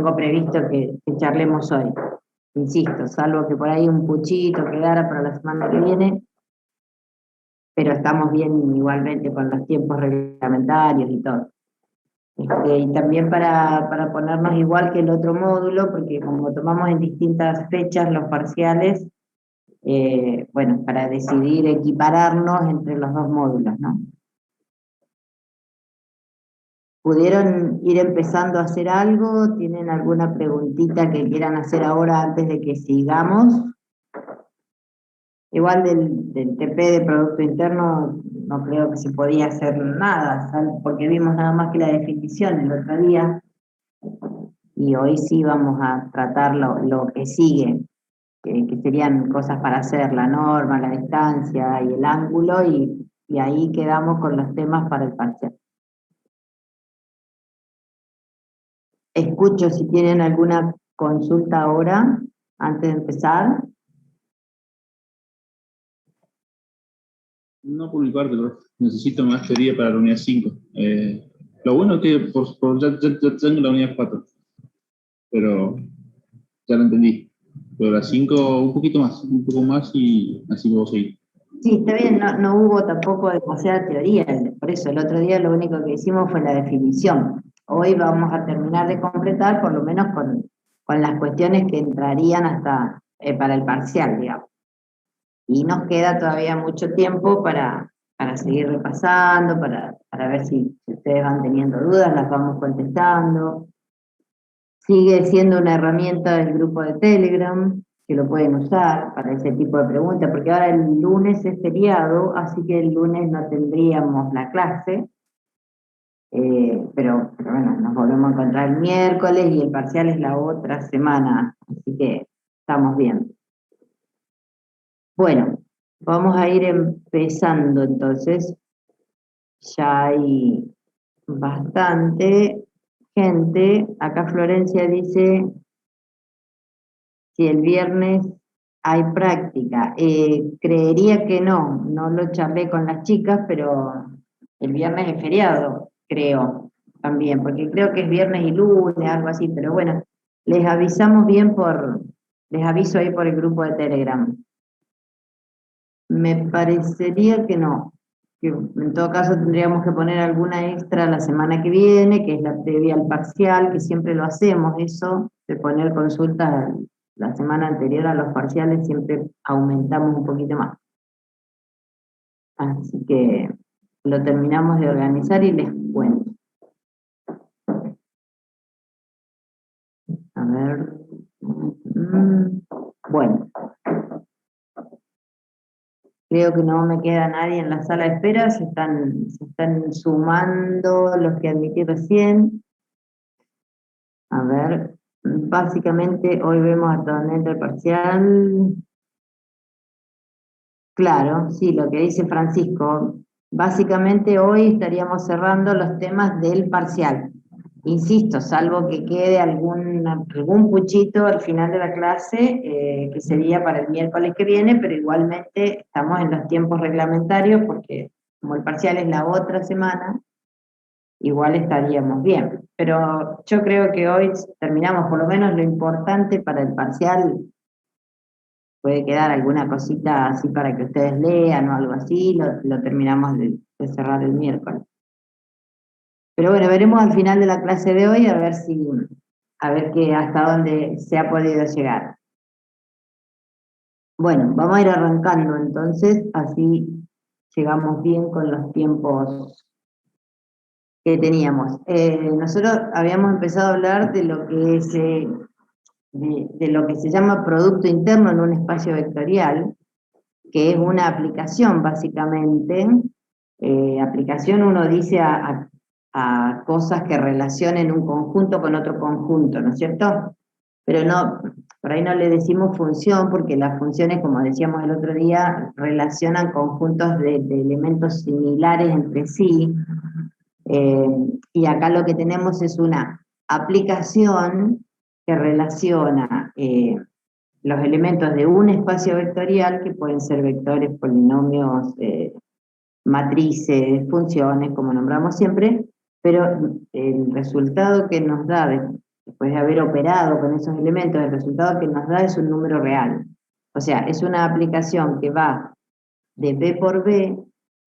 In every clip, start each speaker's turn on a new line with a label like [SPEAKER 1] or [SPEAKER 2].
[SPEAKER 1] tengo previsto que charlemos hoy. Insisto, salvo que por ahí un puchito quedara para la semana que viene, pero estamos bien igualmente con los tiempos reglamentarios y todo. Y también para ponernos igual que el otro módulo, porque como tomamos en distintas fechas los parciales, bueno, para decidir equipararnos entre los dos módulos, ¿no? ¿Pudieron ir empezando a hacer algo? ¿Tienen alguna preguntita que quieran hacer ahora antes de que sigamos? Igual del TP de Producto Interno no creo que se podía hacer nada, porque vimos nada más que la definición el otro día, y hoy sí vamos a tratar lo que sigue, que serían cosas para hacer, la norma, la distancia y el ángulo, y ahí quedamos con los temas para el parcial. Escucho si tienen alguna consulta ahora, antes de empezar.
[SPEAKER 2] No por mi parte, pero necesito más teoría para la unidad 5. Lo bueno es que ya tengo la unidad 4, pero ya lo entendí. Pero la 5 un poco más y así puedo seguir.
[SPEAKER 1] Sí, está bien, no hubo tampoco demasiada teoría, por eso el otro día lo único que hicimos fue la definición. Hoy vamos a terminar de completar, por lo menos con las cuestiones que entrarían hasta para el parcial, digamos. Y nos queda todavía mucho tiempo para seguir repasando, para ver si ustedes van teniendo dudas, las vamos contestando. Sigue siendo una herramienta del grupo de Telegram, que lo pueden usar para ese tipo de preguntas, porque ahora el lunes es feriado, así que el lunes no tendríamos la clase, pero bueno, nos volvemos a encontrar el miércoles y el parcial es la otra semana, así que estamos bien. Bueno, vamos a ir empezando entonces, ya hay bastante gente. Acá Florencia dice si el viernes hay práctica. Creería que no lo charlé con las chicas, pero el viernes es feriado, creo, también, porque creo que es viernes y lunes, algo así, pero bueno, les avisamos bien les aviso ahí por el grupo de Telegram. Me parecería que no, que en todo caso tendríamos que poner alguna extra la semana que viene, que es la previa al parcial, que siempre lo hacemos eso, de poner consultas la semana anterior a los parciales, siempre aumentamos un poquito más. Así que lo terminamos de organizar y les cuento. A ver. Bueno. Creo que no me queda nadie en la sala de espera, se están sumando los que admití recién. A ver, básicamente hoy vemos hasta dónde entra el parcial. Claro, sí, lo que dice Francisco. Básicamente hoy estaríamos cerrando los temas del parcial. Insisto, salvo que quede algún puchito al final de la clase, que sería para el miércoles que viene, pero igualmente estamos en los tiempos reglamentarios, porque como el parcial es la otra semana, igual estaríamos bien. Pero yo creo que hoy terminamos por lo menos lo importante para el parcial. Puede quedar alguna cosita así para que ustedes lean o algo así, lo terminamos de cerrar el miércoles. Pero bueno, veremos al final de la clase de hoy a ver hasta dónde se ha podido llegar. Bueno, vamos a ir arrancando entonces, así llegamos bien con los tiempos que teníamos. Nosotros habíamos empezado a hablar de lo que es de lo que se llama producto interno en un espacio vectorial, que es una aplicación básicamente. Aplicación uno dice a cosas que relacionen un conjunto con otro conjunto, ¿no es cierto? Pero no, por ahí no le decimos función, porque las funciones, como decíamos el otro día, relacionan conjuntos de elementos similares entre sí, y acá lo que tenemos es una aplicación que relaciona los elementos de un espacio vectorial, que pueden ser vectores, polinomios, matrices, funciones, como nombramos siempre, pero el resultado que nos da después de haber operado con esos elementos, el resultado que nos da es un número real. O sea, es una aplicación que va de B por B,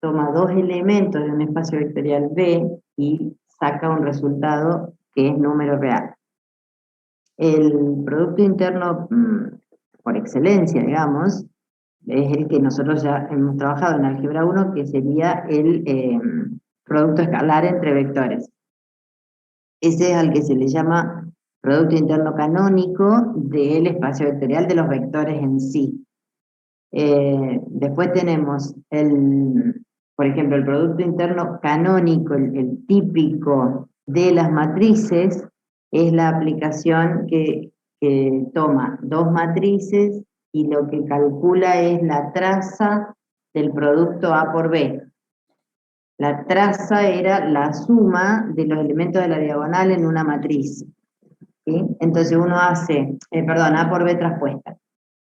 [SPEAKER 1] toma dos elementos de un espacio vectorial B y saca un resultado que es número real. El producto interno por excelencia, digamos, es el que nosotros ya hemos trabajado en álgebra 1, que sería el producto escalar entre vectores. Ese es al que se le llama producto interno canónico del espacio vectorial de los vectores en sí. Después tenemos, por ejemplo, el producto interno canónico, el típico de las matrices, es la aplicación que toma dos matrices y lo que calcula es la traza del producto A por B. La traza era la suma de los elementos de la diagonal en una matriz, ¿sí? Entonces uno hace, A por B traspuesta.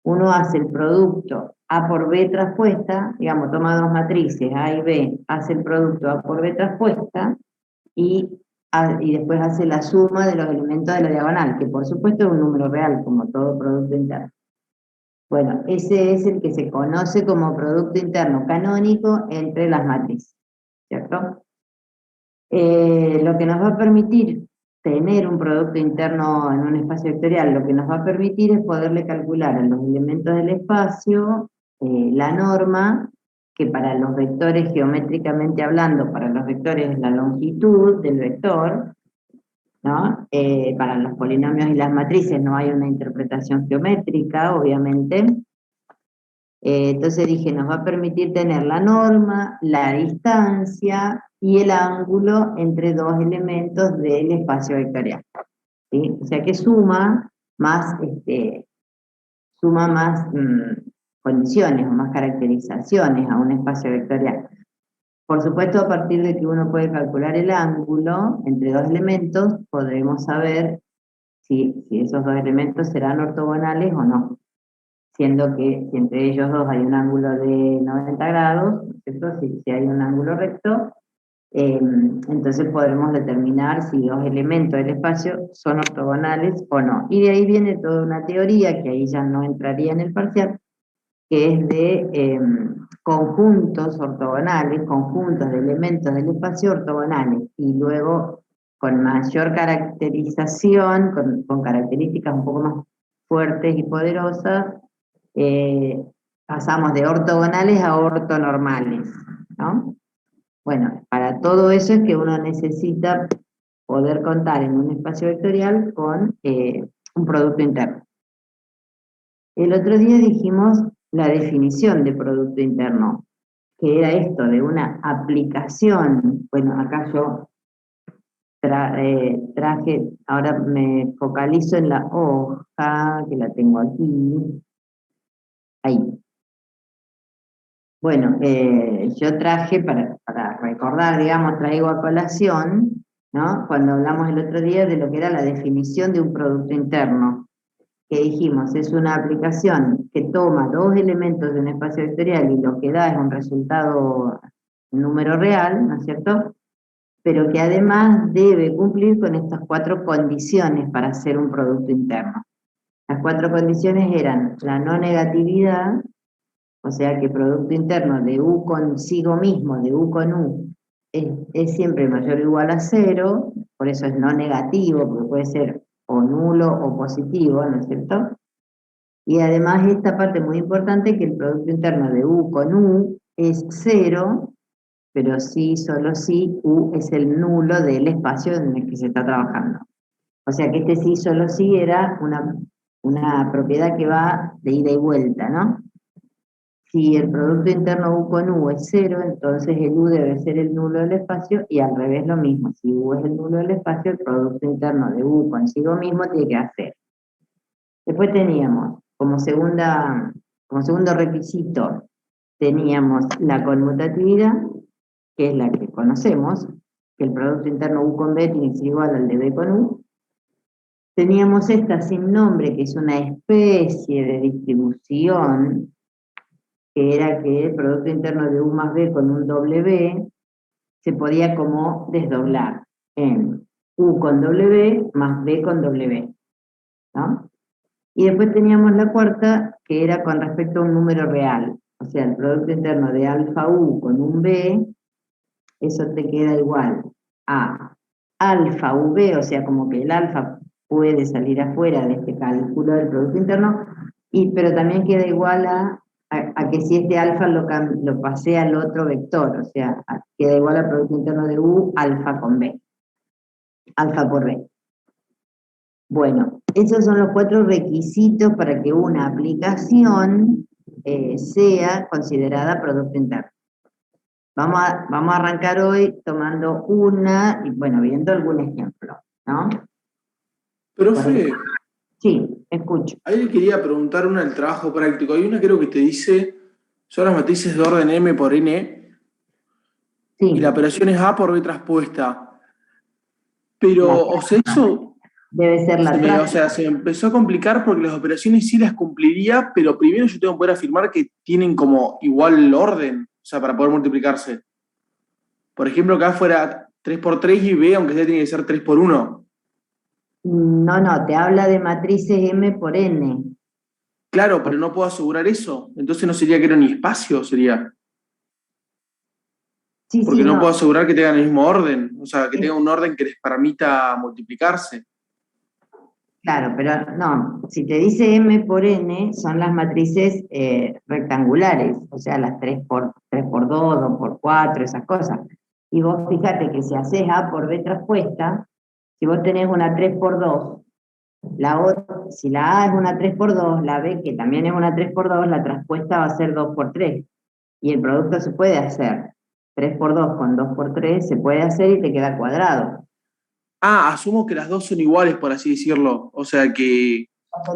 [SPEAKER 1] Uno hace el producto A por B traspuesta, digamos, toma dos matrices, A y B, hace el producto A por B traspuesta y después hace la suma de los elementos de la diagonal, que por supuesto es un número real, como todo producto interno. Bueno, ese es el que se conoce como producto interno canónico entre las matrices, ¿cierto? Lo que nos va a permitir tener un producto interno en un espacio vectorial, lo que nos va a permitir es poderle calcular a los elementos del espacio la norma, que para los vectores geométricamente hablando, para los vectores es la longitud del vector, ¿no? Para los polinomios y las matrices no hay una interpretación geométrica, obviamente. Entonces dije, nos va a permitir tener la norma, la distancia y el ángulo entre dos elementos del espacio vectorial, ¿sí? O sea que suma más condiciones o más caracterizaciones a un espacio vectorial. Por supuesto, a partir de que uno puede calcular el ángulo entre dos elementos, podremos saber si esos dos elementos serán ortogonales o no, siendo que si entre ellos dos hay un ángulo de 90 grados, ¿cierto? Si hay un ángulo recto, entonces podremos determinar si dos elementos del espacio son ortogonales o no. Y de ahí viene toda una teoría, que ahí ya no entraría en el parcial, que es de conjuntos ortogonales, conjuntos de elementos del espacio ortogonales, y luego con mayor caracterización, con características un poco más fuertes y poderosas, pasamos de ortogonales a ortonormales, ¿no? Bueno, para todo eso es que uno necesita poder contar en un espacio vectorial con un producto interno. El otro día dijimos la definición de producto interno, que era esto de una aplicación. Bueno, acá yo traje, ahora me focalizo en la hoja, que la tengo aquí. Ahí. Bueno, yo traje, para recordar, digamos, traigo a colación, ¿no? Cuando hablamos el otro día de lo que era la definición de un producto interno, que dijimos, es una aplicación que toma dos elementos de un espacio vectorial y lo que da es un resultado, un número real, ¿no es cierto? Pero que además debe cumplir con estas cuatro condiciones para ser un producto interno. Las cuatro condiciones eran la no negatividad, o sea que producto interno de U consigo mismo, de U con U, es siempre mayor o igual a 0, por eso es no negativo, porque puede ser o nulo o positivo, ¿no es cierto? Y además esta parte muy importante, que el producto interno de U con U es 0, pero sí, solo si U es el nulo del espacio en el que se está trabajando. O sea que este sí, solo sí era una propiedad que va de ida y vuelta, ¿no? Si el producto interno U con U es 0, entonces el U debe ser el nulo del espacio, y al revés lo mismo. Si U es el nulo del espacio, el producto interno de U consigo mismo tiene que ser 0. Después teníamos, como segundo requisito, teníamos la conmutatividad, que es la que conocemos, que el producto interno U con B tiene que ser igual al de B con U. Teníamos esta sin nombre, que es una especie de distribución, que era que el producto interno de U más B con un doble B se podía como desdoblar en U con W más B con W, ¿no? Y después teníamos la cuarta, que era con respecto a un número real. O sea, el producto interno de alfa U con un B, eso te queda igual a alfa V, o sea, como que el alfa puede salir afuera de este cálculo del producto interno, pero también queda igual a que si este alfa lo pasé al otro vector, o sea, queda igual al producto interno de U alfa con B, alfa por B. Bueno, esos son los 4 requisitos para que una aplicación sea considerada producto interno. Vamos a arrancar hoy tomando una, y bueno, viendo algún ejemplo, ¿no?
[SPEAKER 3] Profe,
[SPEAKER 1] Sí, escucho.
[SPEAKER 3] ahí le quería preguntar una del trabajo práctico. Hay una creo que te dice, son las matrices de orden M por N,
[SPEAKER 1] Sí,
[SPEAKER 3] y la operación es A por B traspuesta. Pero, o sea, eso
[SPEAKER 1] debe ser la traza.
[SPEAKER 3] se me empezó a complicar porque las operaciones sí las cumpliría, pero primero yo tengo que poder afirmar que tienen como igual orden, o sea, para poder multiplicarse. Por ejemplo, que A fuera 3 por 3 y B, aunque sea, tiene que ser 3 por 1.
[SPEAKER 1] No, te habla de matrices M por N.
[SPEAKER 3] Claro, pero no puedo asegurar eso. Entonces no sería que era ni espacio, sería.
[SPEAKER 1] Sí,
[SPEAKER 3] Porque no
[SPEAKER 1] no.
[SPEAKER 3] puedo asegurar que tengan el mismo orden. O sea, que tenga un orden que les permita multiplicarse.
[SPEAKER 1] Claro, pero no, si te dice M por N, son las matrices rectangulares, o sea, las 3 por 2, 2 por 4, esas cosas. Y vos fíjate que si haces A por B traspuesta, si vos tenés una 3 por 2, si la A es una 3 por 2, la B, que también es una 3 por 2, la traspuesta va a ser 2 por 3. Y el producto se puede hacer. 3 por 2 con 2 por 3 se puede hacer y te queda cuadrado.
[SPEAKER 3] Ah, asumo que las dos son iguales, por así decirlo. O sea que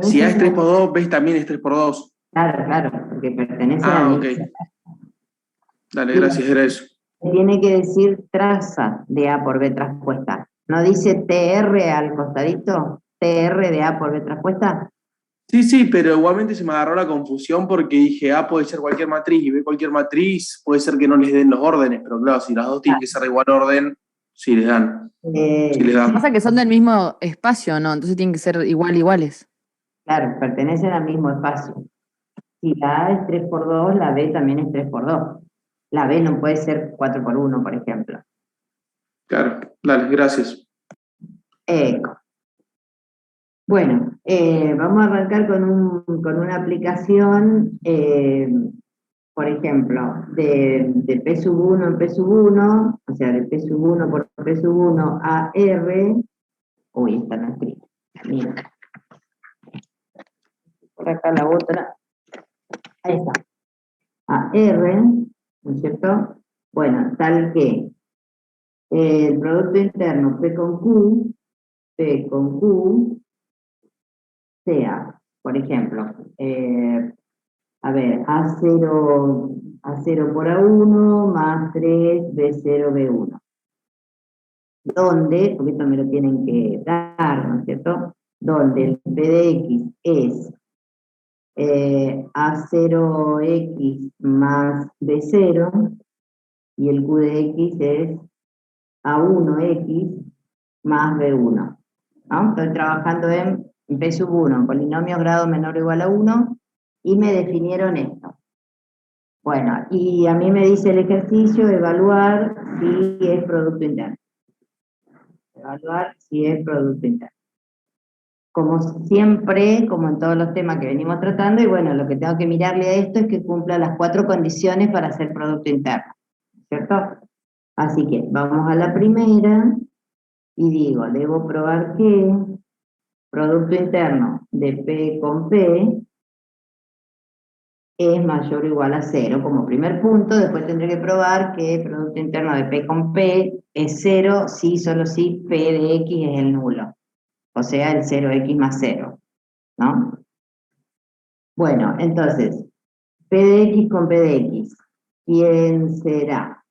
[SPEAKER 3] si
[SPEAKER 1] Pertenecen
[SPEAKER 3] A es 3 por 2, B también es 3 por 2.
[SPEAKER 1] Claro, porque pertenecen al
[SPEAKER 3] Ah, ok.
[SPEAKER 1] mismo.
[SPEAKER 3] Dale,
[SPEAKER 1] Y
[SPEAKER 3] gracias, era eso.
[SPEAKER 1] tiene que decir traza de A por B traspuesta. ¿No dice TR al costadito? TR de A por B traspuesta.
[SPEAKER 3] Sí, sí, pero igualmente se me agarró la confusión porque dije, A puede ser cualquier matriz y B cualquier matriz, puede ser que no les den los órdenes, pero claro, si las dos tienen que ser de igual orden, sí les dan. Sí les dan.
[SPEAKER 4] Pasa que son del mismo espacio, ¿no? Entonces tienen que ser iguales.
[SPEAKER 1] Claro, pertenecen al mismo espacio. Si la A es 3 por 2, la B también es 3 por 2. La B no puede ser 4 por 1, por ejemplo.
[SPEAKER 3] Claro, dale, gracias.
[SPEAKER 1] Eco. Bueno, vamos a arrancar con una aplicación, por ejemplo, de P sub 1 en P sub 1, o sea, de P sub 1 por P sub 1 a R. Uy, esta no escrita. Mira. Por acá la otra. Ahí está. A R, ¿no es cierto? Bueno, tal que el producto interno P con Q, sea, por ejemplo, a ver, A0 por A1 más 3 B0 B1. Donde, porque esto me lo tienen que dar, ¿no es cierto? Donde el P de X es A0X más B0 y el Q de X es A1X más B1. ¿No? Estoy trabajando en P sub 1, en polinomios grado menor o igual a 1, y me definieron esto. Bueno, y a mí me dice el ejercicio evaluar si es producto interno. Evaluar si es producto interno. Como siempre, como en todos los temas que venimos tratando, y bueno, lo que tengo que mirarle a esto es que cumpla las 4 condiciones para ser producto interno, ¿cierto? Así que vamos a la primera, y digo, debo probar que producto interno de P con P es mayor o igual a 0 como primer punto. Después tendré que probar que el producto interno de P con P es 0 si solo si P de X es el nulo, o sea, el 0X más 0, ¿no? Bueno, entonces, P de X con P de X, ¿quién será?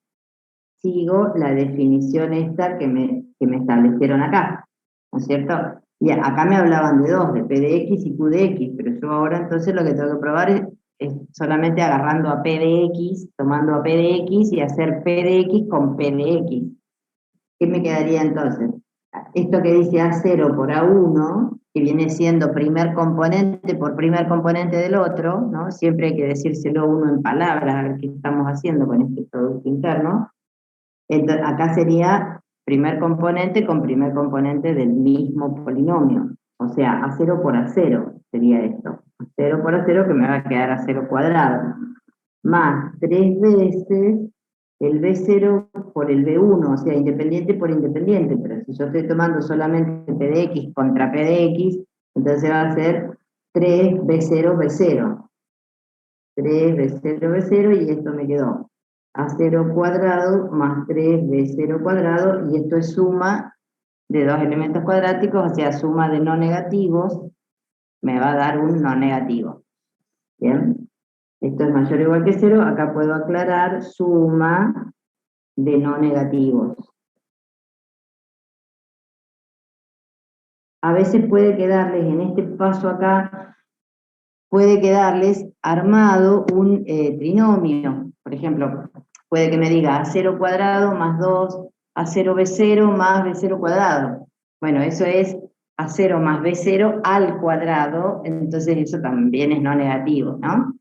[SPEAKER 1] Sigo la definición esta que me establecieron acá, ¿no es cierto? Y acá me hablaban de dos, de P de X y Q de X, pero yo ahora entonces lo que tengo que probar es solamente agarrando a P de X, tomando a P de X y hacer P de X con P de X. ¿Qué me quedaría entonces? esto que dice A0 por A1, que viene siendo primer componente por primer componente del otro, ¿no? Siempre hay que decírselo uno en palabras, a ver qué estamos haciendo con este producto interno. Entonces, acá sería primer componente con primer componente del mismo polinomio. O sea, A0 por A0 sería esto. A0 por A0 que me va a quedar A0 cuadrado. Más 3 veces el B0 por el B1, o sea, independiente por independiente, pero si yo estoy tomando solamente P de X contra P de X, entonces va a ser 3B0, B0. 3B0, B0, y esto me quedó A0 cuadrado más 3B0 cuadrado, y esto es suma de dos elementos cuadráticos, o sea, suma de no negativos, me va a dar un no negativo. ¿Bien? Esto es mayor o igual que 0, acá puedo aclarar suma de no negativos. A veces puede quedarles, en este paso acá, puede quedarles armado un trinomio. Por ejemplo, puede que me diga A0 cuadrado más 2, A0B0 más B0 cuadrado. Bueno, eso es A0 más B0 al cuadrado, entonces eso también es no negativo, ¿no?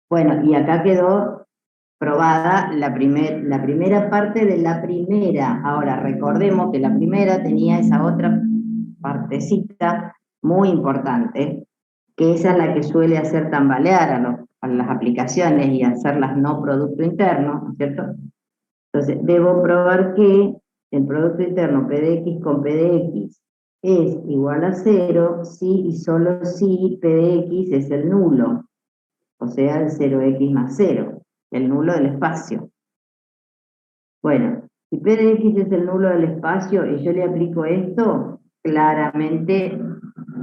[SPEAKER 1] Bueno, y acá quedó probada la primera parte de la primera. Ahora, recordemos que la primera tenía esa otra partecita muy importante, que esa es la que suele hacer tambalear a las aplicaciones y hacerlas no producto interno, ¿no es cierto? Entonces, debo probar que el producto interno P de X con P de X es igual a 0 si y solo si P de X es el nulo, o sea, el 0x más 0, el nulo del espacio. Bueno, si P de X es el nulo del espacio y yo le aplico esto, claramente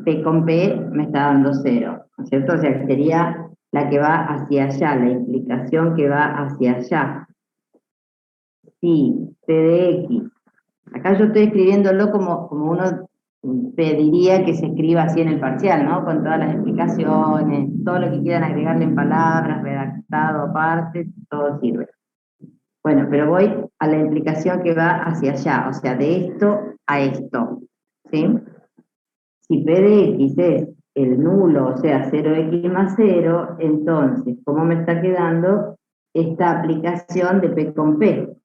[SPEAKER 1] P con P me está dando 0, ¿no es cierto? O sea, que sería la que va hacia allá, la implicación que va hacia allá. Si P de X, acá yo estoy escribiéndolo como uno pediría que se escriba así en el parcial, ¿no? Con todas las explicaciones, todo lo que quieran agregarle en palabras, redactado aparte, todo sirve. Bueno, pero voy a la implicación que va hacia allá, o sea, de esto a esto, ¿sí? Si P de X es el nulo, o sea, 0x más 0, entonces, ¿cómo me está quedando esta aplicación de P con P?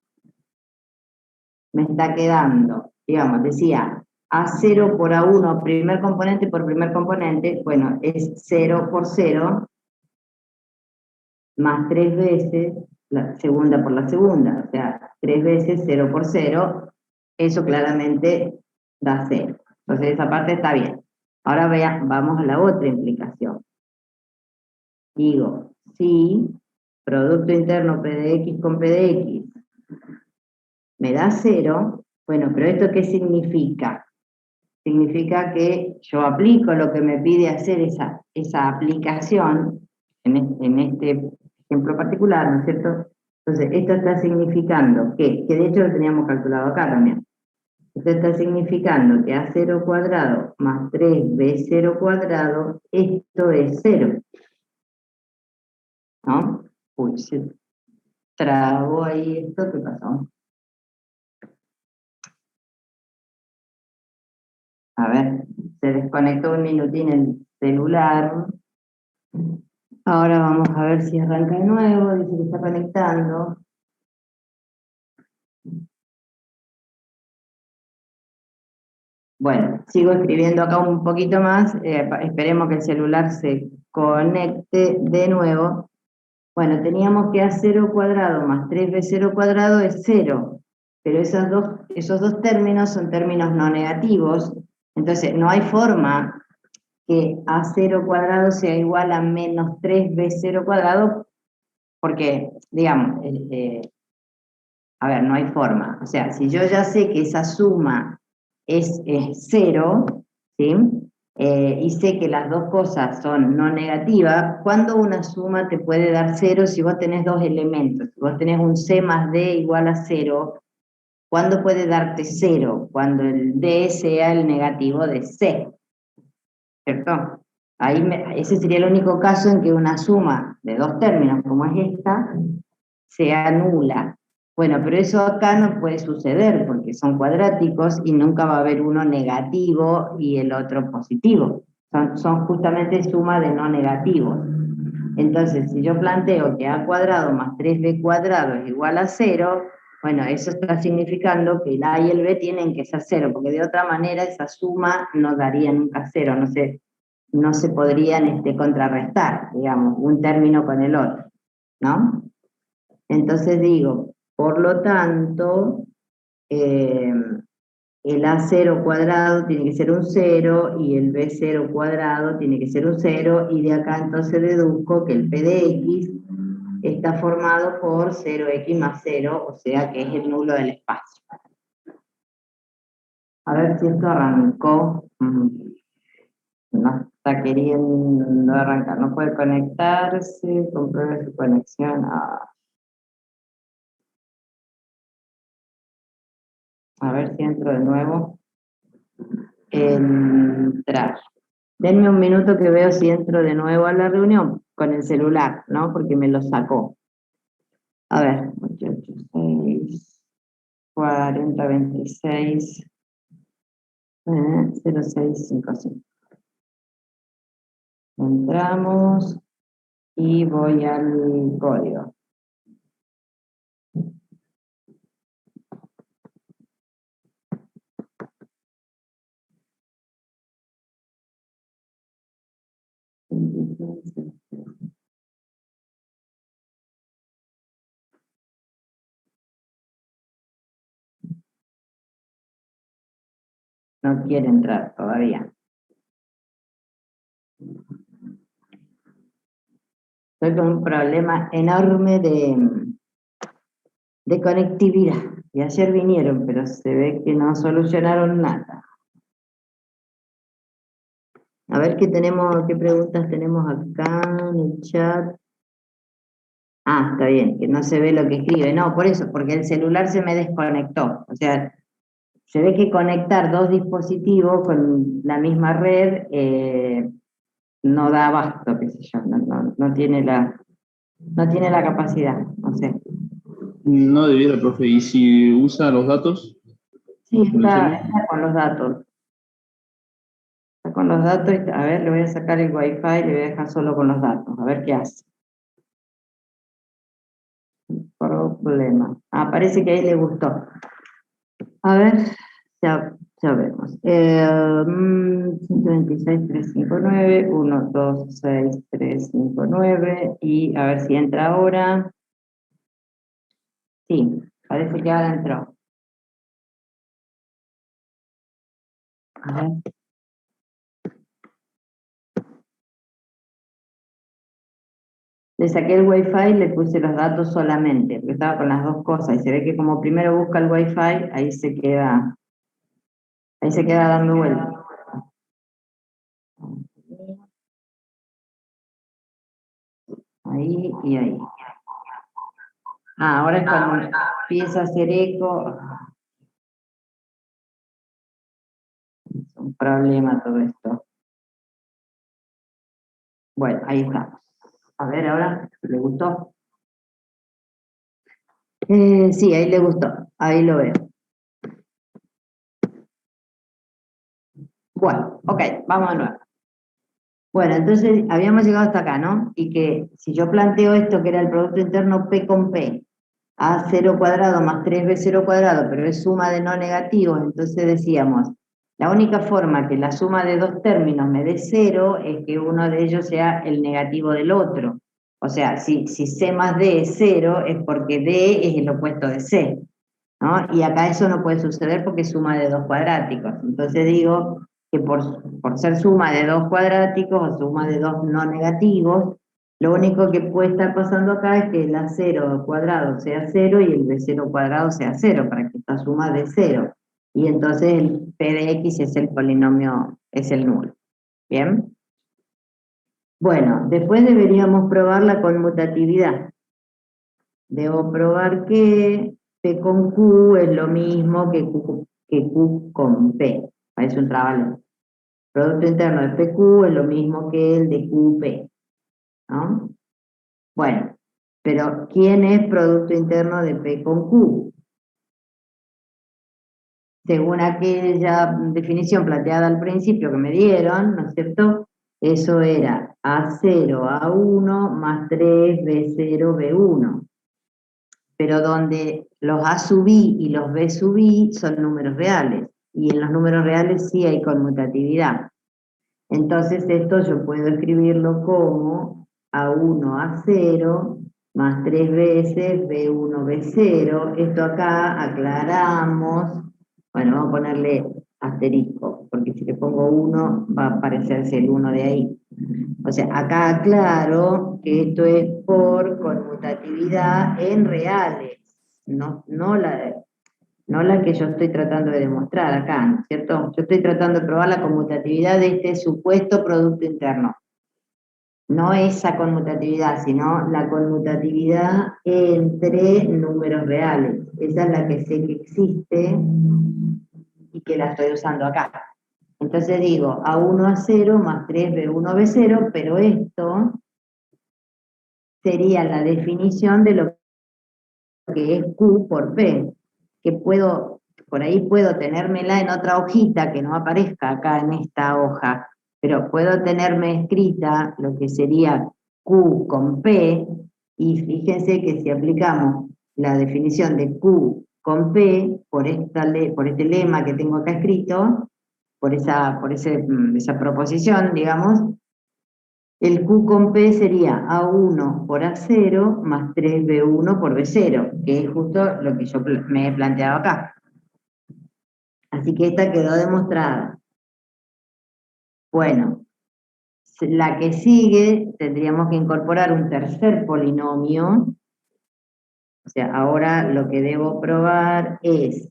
[SPEAKER 1] Me está quedando, digamos, decía, A0 por A1, primer componente por primer componente, bueno, es 0 por 0, más 3 veces la segunda por la segunda, o sea, 3 veces 0 por 0, eso claramente da 0. Entonces esa parte está bien. Ahora vamos a la otra implicación. Digo, si producto interno P de X con P de X me da 0, bueno, pero ¿esto qué significa? Significa que yo aplico lo que me pide hacer esa aplicación, en este ejemplo particular, ¿no es cierto? Entonces, esto está significando que de hecho lo teníamos calculado acá también. Esto está significando que A0 cuadrado más 3B0 cuadrado, esto es 0. ¿No? Uy, se trabó ahí esto, ¿qué pasó? A ver, se desconectó un minutín el celular. Ahora vamos a ver si arranca de nuevo, dice que está conectando. Bueno, sigo escribiendo acá un poquito más, esperemos que el celular se conecte de nuevo. Bueno, teníamos que A0 cuadrado más 3B0 cuadrado es 0, pero esos dos términos son términos no negativos, entonces no hay forma que A0 cuadrado sea igual a menos 3B0 cuadrado, porque, digamos, a ver, no hay forma. O sea, si yo ya sé que esa suma es 0, ¿sí? Y sé que las dos cosas son no negativas, ¿cuándo una suma te puede dar 0 si vos tenés dos elementos? Si vos tenés un C más D igual a 0, ¿cuándo puede darte 0? Cuando el D sea el negativo de C, ¿cierto? Ese sería el único caso en que una suma de dos términos como es esta sea nula. Bueno, pero eso acá no puede suceder porque son cuadráticos y nunca va a haber uno negativo y el otro positivo. Son justamente suma de no negativos. Entonces, si yo planteo que a cuadrado más 3b cuadrado es igual a 0, bueno, eso está significando que el a y el b tienen que ser 0, porque de otra manera esa suma no daría nunca 0, no se podrían contrarrestar, digamos, un término con el otro, ¿no? Entonces digo, por lo tanto, el A0 cuadrado tiene que ser un 0 y el B0 cuadrado tiene que ser un 0, y de acá entonces deduzco que el P de X está formado por 0x más 0, o sea que es el nulo del espacio. A ver si esto arrancó. No está queriendo arrancar, no puede conectarse, compruebe su conexión. A ver si entro de nuevo. Entrar. Denme un minuto que veo si entro de nuevo a la reunión con el celular, ¿no? Porque me lo sacó. A ver, 886, 4026, 0655. Entramos y voy al código. No quiere entrar todavía. Estoy con un problema enorme de conectividad. Y ayer vinieron, pero se ve que no solucionaron nada. A ver qué preguntas tenemos acá en el chat. Ah, está bien, que no se ve lo que escribe. No, por eso, porque el celular se me desconectó. O sea, se ve que conectar dos dispositivos con la misma red no da abasto, qué sé yo, no tiene la capacidad, no sé.
[SPEAKER 2] No debiera, profe. ¿Y si usa los datos?
[SPEAKER 1] Sí, está con los datos. Está con los datos, a ver, le voy a sacar el Wi-Fi y le voy a dejar solo con los datos, a ver qué hace. Problema. Ah, parece que ahí le gustó. A ver, ya vemos. 126.359, 126.359, y a ver si entra ahora. Sí, parece que ahora entró. A ver. Le saqué el Wi-Fi y le puse los datos solamente, porque estaba con las dos cosas, y se ve que como primero busca el Wi-Fi, ahí se queda dando vueltas. Ahí y ahí. Ah, ahora es cuando empieza a hacer eco. Es un problema todo esto. Bueno, ahí estamos. A ver, ahora, ¿le gustó? Sí, ahí le gustó. Ahí lo veo. Bueno, ok, vamos a nuevo. Bueno, entonces habíamos llegado hasta acá, ¿no? Y que si yo planteo esto, que era el Producto Interno P con P, A0 cuadrado más 3B0 cuadrado, pero es suma de no negativos, entonces decíamos, la única forma que la suma de dos términos me dé 0 es que uno de ellos sea el negativo del otro. O sea, si C más D es 0, es porque D es el opuesto de C, ¿no? Y acá eso no puede suceder porque es suma de dos cuadráticos. Entonces digo que por ser suma de dos cuadráticos o suma de dos no negativos, lo único que puede estar pasando acá es que el A0 cuadrado sea 0 y el B0 cuadrado sea 0, para que esta suma de 0. Y entonces el P de X es el polinomio, es el nulo. ¿Bien? Bueno, después deberíamos probar la conmutatividad. Debo probar que P con Q es lo mismo que Q con P. Parece un trabalengua. Producto interno de PQ es lo mismo que el de QP, ¿no? Bueno, Pero, ¿quién es Producto Interno de P con Q? Según aquella definición planteada al principio que me dieron, ¿no es cierto? Eso era A0, A1 más 3, B0, B1. Pero donde los A sub I y los B sub I son números reales. Y en los números reales sí hay conmutatividad. Entonces esto yo puedo escribirlo como A1, A0 más 3 veces B1, B0. Esto acá aclaramos. Bueno, vamos a ponerle asterisco, porque si le pongo 1 va a aparecerse el 1 de ahí. O sea, acá aclaro que esto es por conmutatividad en reales, no la que yo estoy tratando de demostrar acá, ¿no es cierto? Yo estoy tratando de probar la conmutatividad de este supuesto producto interno. No esa conmutatividad, sino la conmutatividad entre números reales. Esa es la que sé que existe y que la estoy usando acá. Entonces digo A1, A0 más 3 B1, B0, pero esto sería la definición de lo que es Q por P, que por ahí puedo tenérmela en otra hojita que no aparezca acá en esta hoja, pero puedo tenerme escrita lo que sería Q con P, y fíjense que si aplicamos la definición de Q con P por este lema que tengo acá escrito, por esa proposición, digamos, el Q con P sería A1 por A0 más 3B1 por B0, que es justo lo que yo me he planteado acá. Así que esta quedó demostrada. Bueno, la que sigue tendríamos que incorporar un tercer polinomio. O sea, ahora lo que debo probar es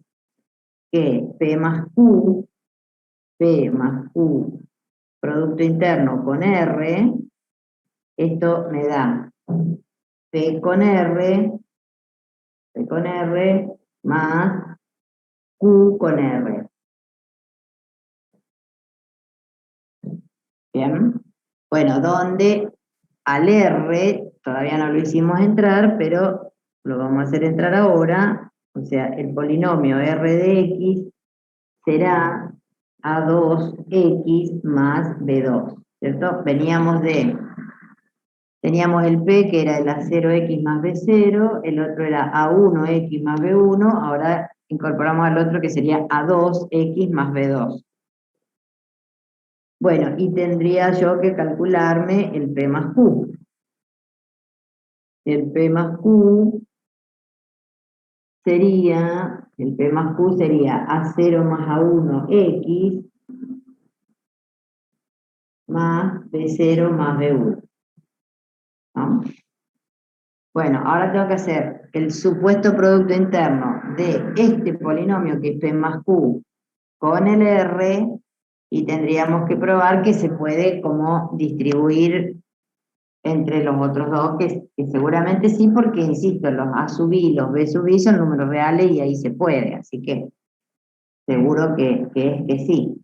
[SPEAKER 1] que P más Q, producto interno con R, esto me da P con R más Q con R. Bien. Bueno, donde al R todavía no lo hicimos entrar, pero lo vamos a hacer entrar ahora. O sea, el polinomio R de X será A2X más B2, ¿cierto? Teníamos el P que era el A0X más B0, el otro era A1X más B1, ahora incorporamos al otro que sería A2X más B2. Bueno, y tendría yo que calcularme el P más Q. El P más Q sería A0 más A1X más B0 más B1. ¿No? Bueno, ahora tengo que hacer el supuesto producto interno de este polinomio que es P más Q con el R, y tendríamos que probar que se puede como distribuir entre los otros dos, que seguramente sí, porque insisto, los A sub I y los B sub I son números reales y ahí se puede, así que seguro que sí.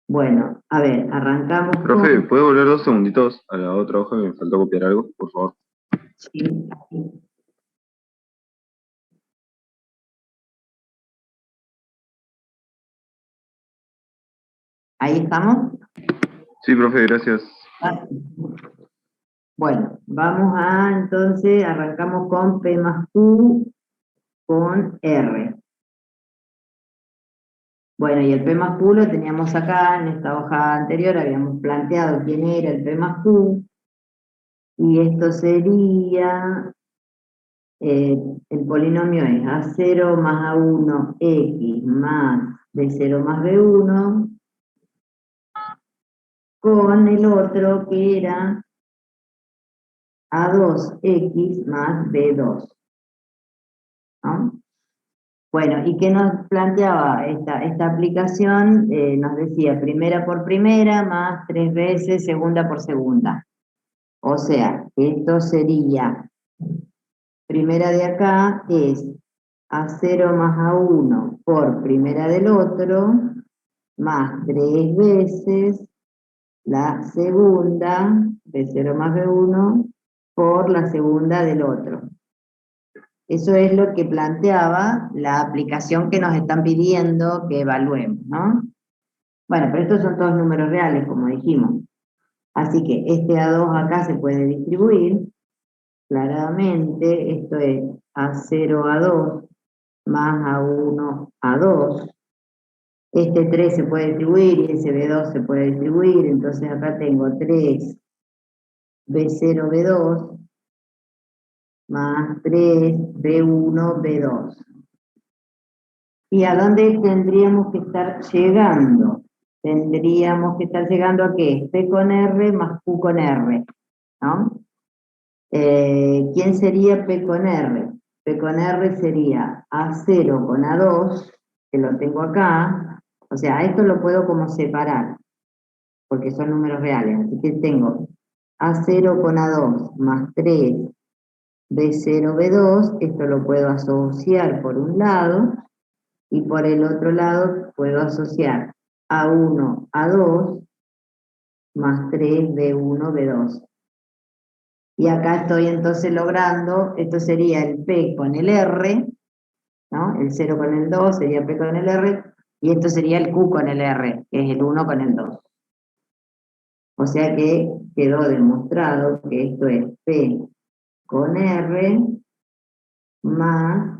[SPEAKER 1] Bueno, a ver, arrancamos.
[SPEAKER 5] Profe, ¿puede volver 2 segunditos a la otra hoja que me faltó copiar algo, por favor?
[SPEAKER 1] Sí, ¿ahí estamos?
[SPEAKER 5] Sí, profe, gracias.
[SPEAKER 1] Bueno, entonces arrancamos con P más Q con R. Bueno, y el P más Q lo teníamos acá, en esta hoja anterior habíamos planteado quién era el P más Q, y esto sería, el polinomio es A0 más A1X más B0 más B1, con el otro que era A2X más B2. ¿No? Bueno, ¿y qué nos planteaba esta aplicación? Nos decía primera por primera más 3 veces segunda por segunda. O sea, esto sería, primera de acá es A0 más A1 por primera del otro, más 3 veces la segunda, B0 más B1, por la segunda del otro. Eso es lo que planteaba la aplicación que nos están pidiendo que evaluemos, ¿no? Bueno, pero estos son todos números reales, como dijimos. Así que este A2 acá se puede distribuir claramente. Esto es A0, A2, más A1, A2. Este 3 se puede distribuir y ese B2 se puede distribuir. Entonces acá tengo 3 B0, B2, más 3 B1, B2. ¿Y a dónde tendríamos que estar llegando? Tendríamos que estar llegando a ¿qué? P con R más Q con R, ¿no? ¿Quién sería P con R? P con R sería A0 con A2, que lo tengo acá. O sea, esto lo puedo como separar, porque son números reales. Así que tengo A0 con A2 más 3 B0, B2. Esto lo puedo asociar por un lado. Y por el otro lado puedo asociar A1, A2, más 3, B1, B2. Y acá estoy entonces logrando, esto sería el P con el R, ¿no? El 0 con el 2 sería P con el R, y esto sería el Q con el R, que es el 1 con el 2. O sea que quedó demostrado que esto es P con R más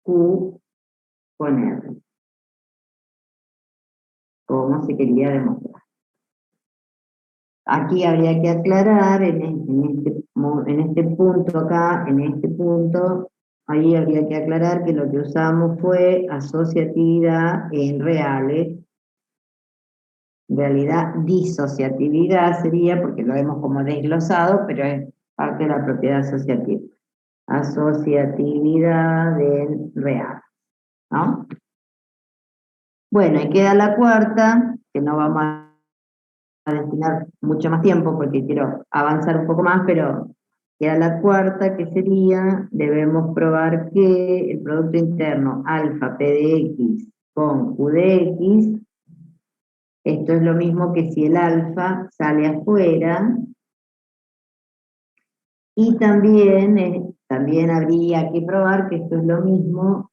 [SPEAKER 1] Q con R, como se quería demostrar. Aquí habría que aclarar, en este punto acá, en este punto, ahí habría que aclarar que lo que usamos fue asociatividad en reales. En realidad, disociatividad sería, porque lo vemos como desglosado, pero es parte de la propiedad asociativa. Asociatividad en real, ¿no? Bueno, y queda la cuarta, que no vamos a destinar mucho más tiempo porque quiero avanzar un poco más, pero queda la cuarta, que sería, debemos probar que el producto interno alfa P de X con Q de X, esto es lo mismo que si el alfa sale afuera, y también habría que probar que esto es lo mismo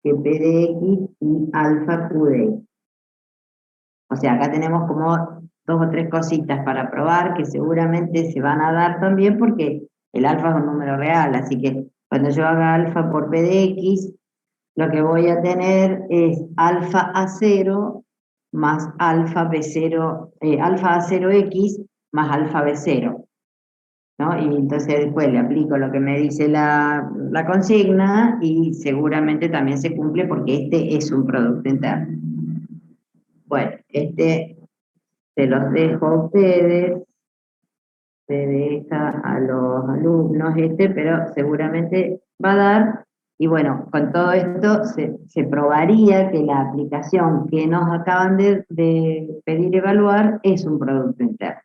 [SPEAKER 1] que P de X y alfa Q de X. O sea, acá tenemos como 2 o 3 cositas para probar que seguramente se van a dar también porque el alfa es un número real, así que cuando yo haga alfa por P de X, lo que voy a tener es alfa A0 más alfa B0, alfa A0X más alfa B0, ¿no? Y entonces después le aplico lo que me dice la consigna y seguramente también se cumple porque este es un producto interno. Bueno, se los dejo a ustedes, se deja a los alumnos pero seguramente va a dar, y bueno, con todo esto se probaría que la aplicación que nos acaban de pedir evaluar es un producto interno.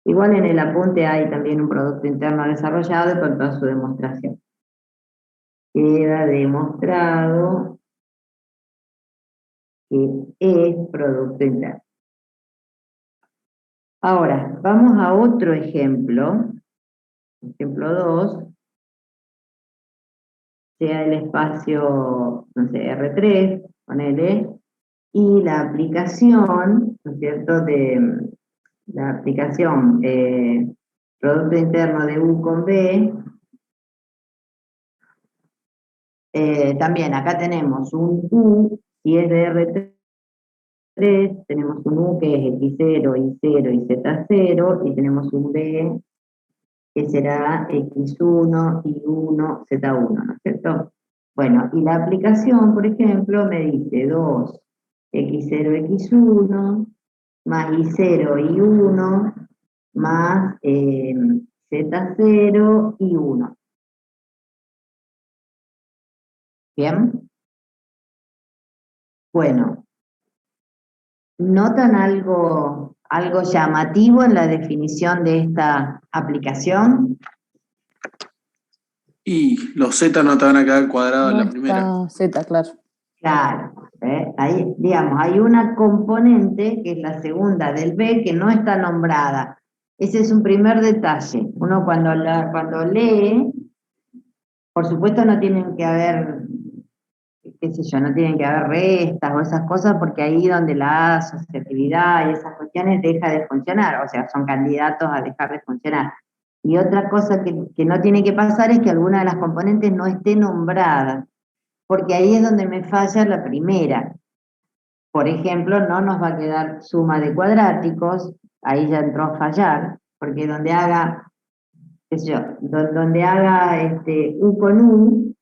[SPEAKER 1] Igual en el apunte hay también un producto interno desarrollado con toda su demostración. Queda demostrado que es producto interno. Ahora, vamos a otro ejemplo, ejemplo 2, sea el espacio, no sé, R3, ponele, y la aplicación, ¿no es cierto?, de la aplicación producto interno de U con B, también acá tenemos un U, y es de R3, tenemos un U que es X0, Y0 y Z0, y tenemos un B que será X1, Y1, Z1, ¿no es cierto? Bueno, y la aplicación, por ejemplo, me dice 2, X0, X1, más Y0, Y1, más Z0, Y1. ¿Bien? Bueno, ¿notan algo llamativo en la definición de esta aplicación?
[SPEAKER 3] Y los Z no te van a quedar cuadrados en
[SPEAKER 4] No
[SPEAKER 3] la primera.
[SPEAKER 4] está Z, claro.
[SPEAKER 1] Claro, ahí, digamos, hay una componente que es la segunda del B que no está nombrada, Ese es un primer detalle. Uno cuando lee, por supuesto no tienen que haber, qué sé yo, no tienen que haber restas o esas cosas, porque ahí donde la asociatividad y esas cuestiones deja de funcionar, o sea, son candidatos a dejar de funcionar. Y otra cosa que no tiene que pasar es que alguna de las componentes no esté nombrada, porque ahí es donde me falla la primera. Por ejemplo, no nos va a quedar suma de cuadráticos, ahí ya entró a fallar, porque donde haga, qué sé yo, donde haga U con U,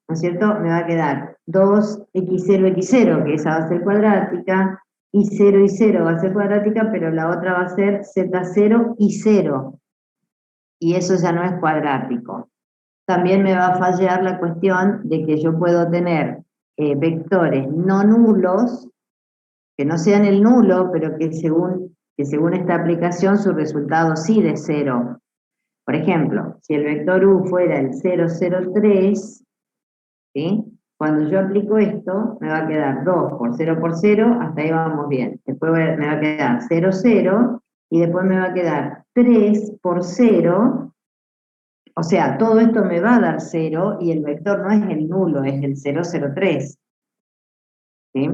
[SPEAKER 1] ¿no es cierto? Me va a quedar 2x0x0, que esa va a ser cuadrática, y 0 va a ser cuadrática, pero la otra va a ser z0 y 0, y eso ya no es cuadrático. También me va a fallar la cuestión de que yo puedo tener vectores no nulos, que no sean el nulo, pero que según esta aplicación su resultado sí de 0. Por ejemplo, si el vector U fuera el 0, 0, 3, ¿sí? Cuando yo aplico esto, me va a quedar 2 por 0, hasta ahí vamos bien. Después me va a quedar 0, 0, y después me va a quedar 3 por 0, o sea, todo esto me va a dar 0, y el vector no es el nulo, es el 0, 0, 3. ¿Sí?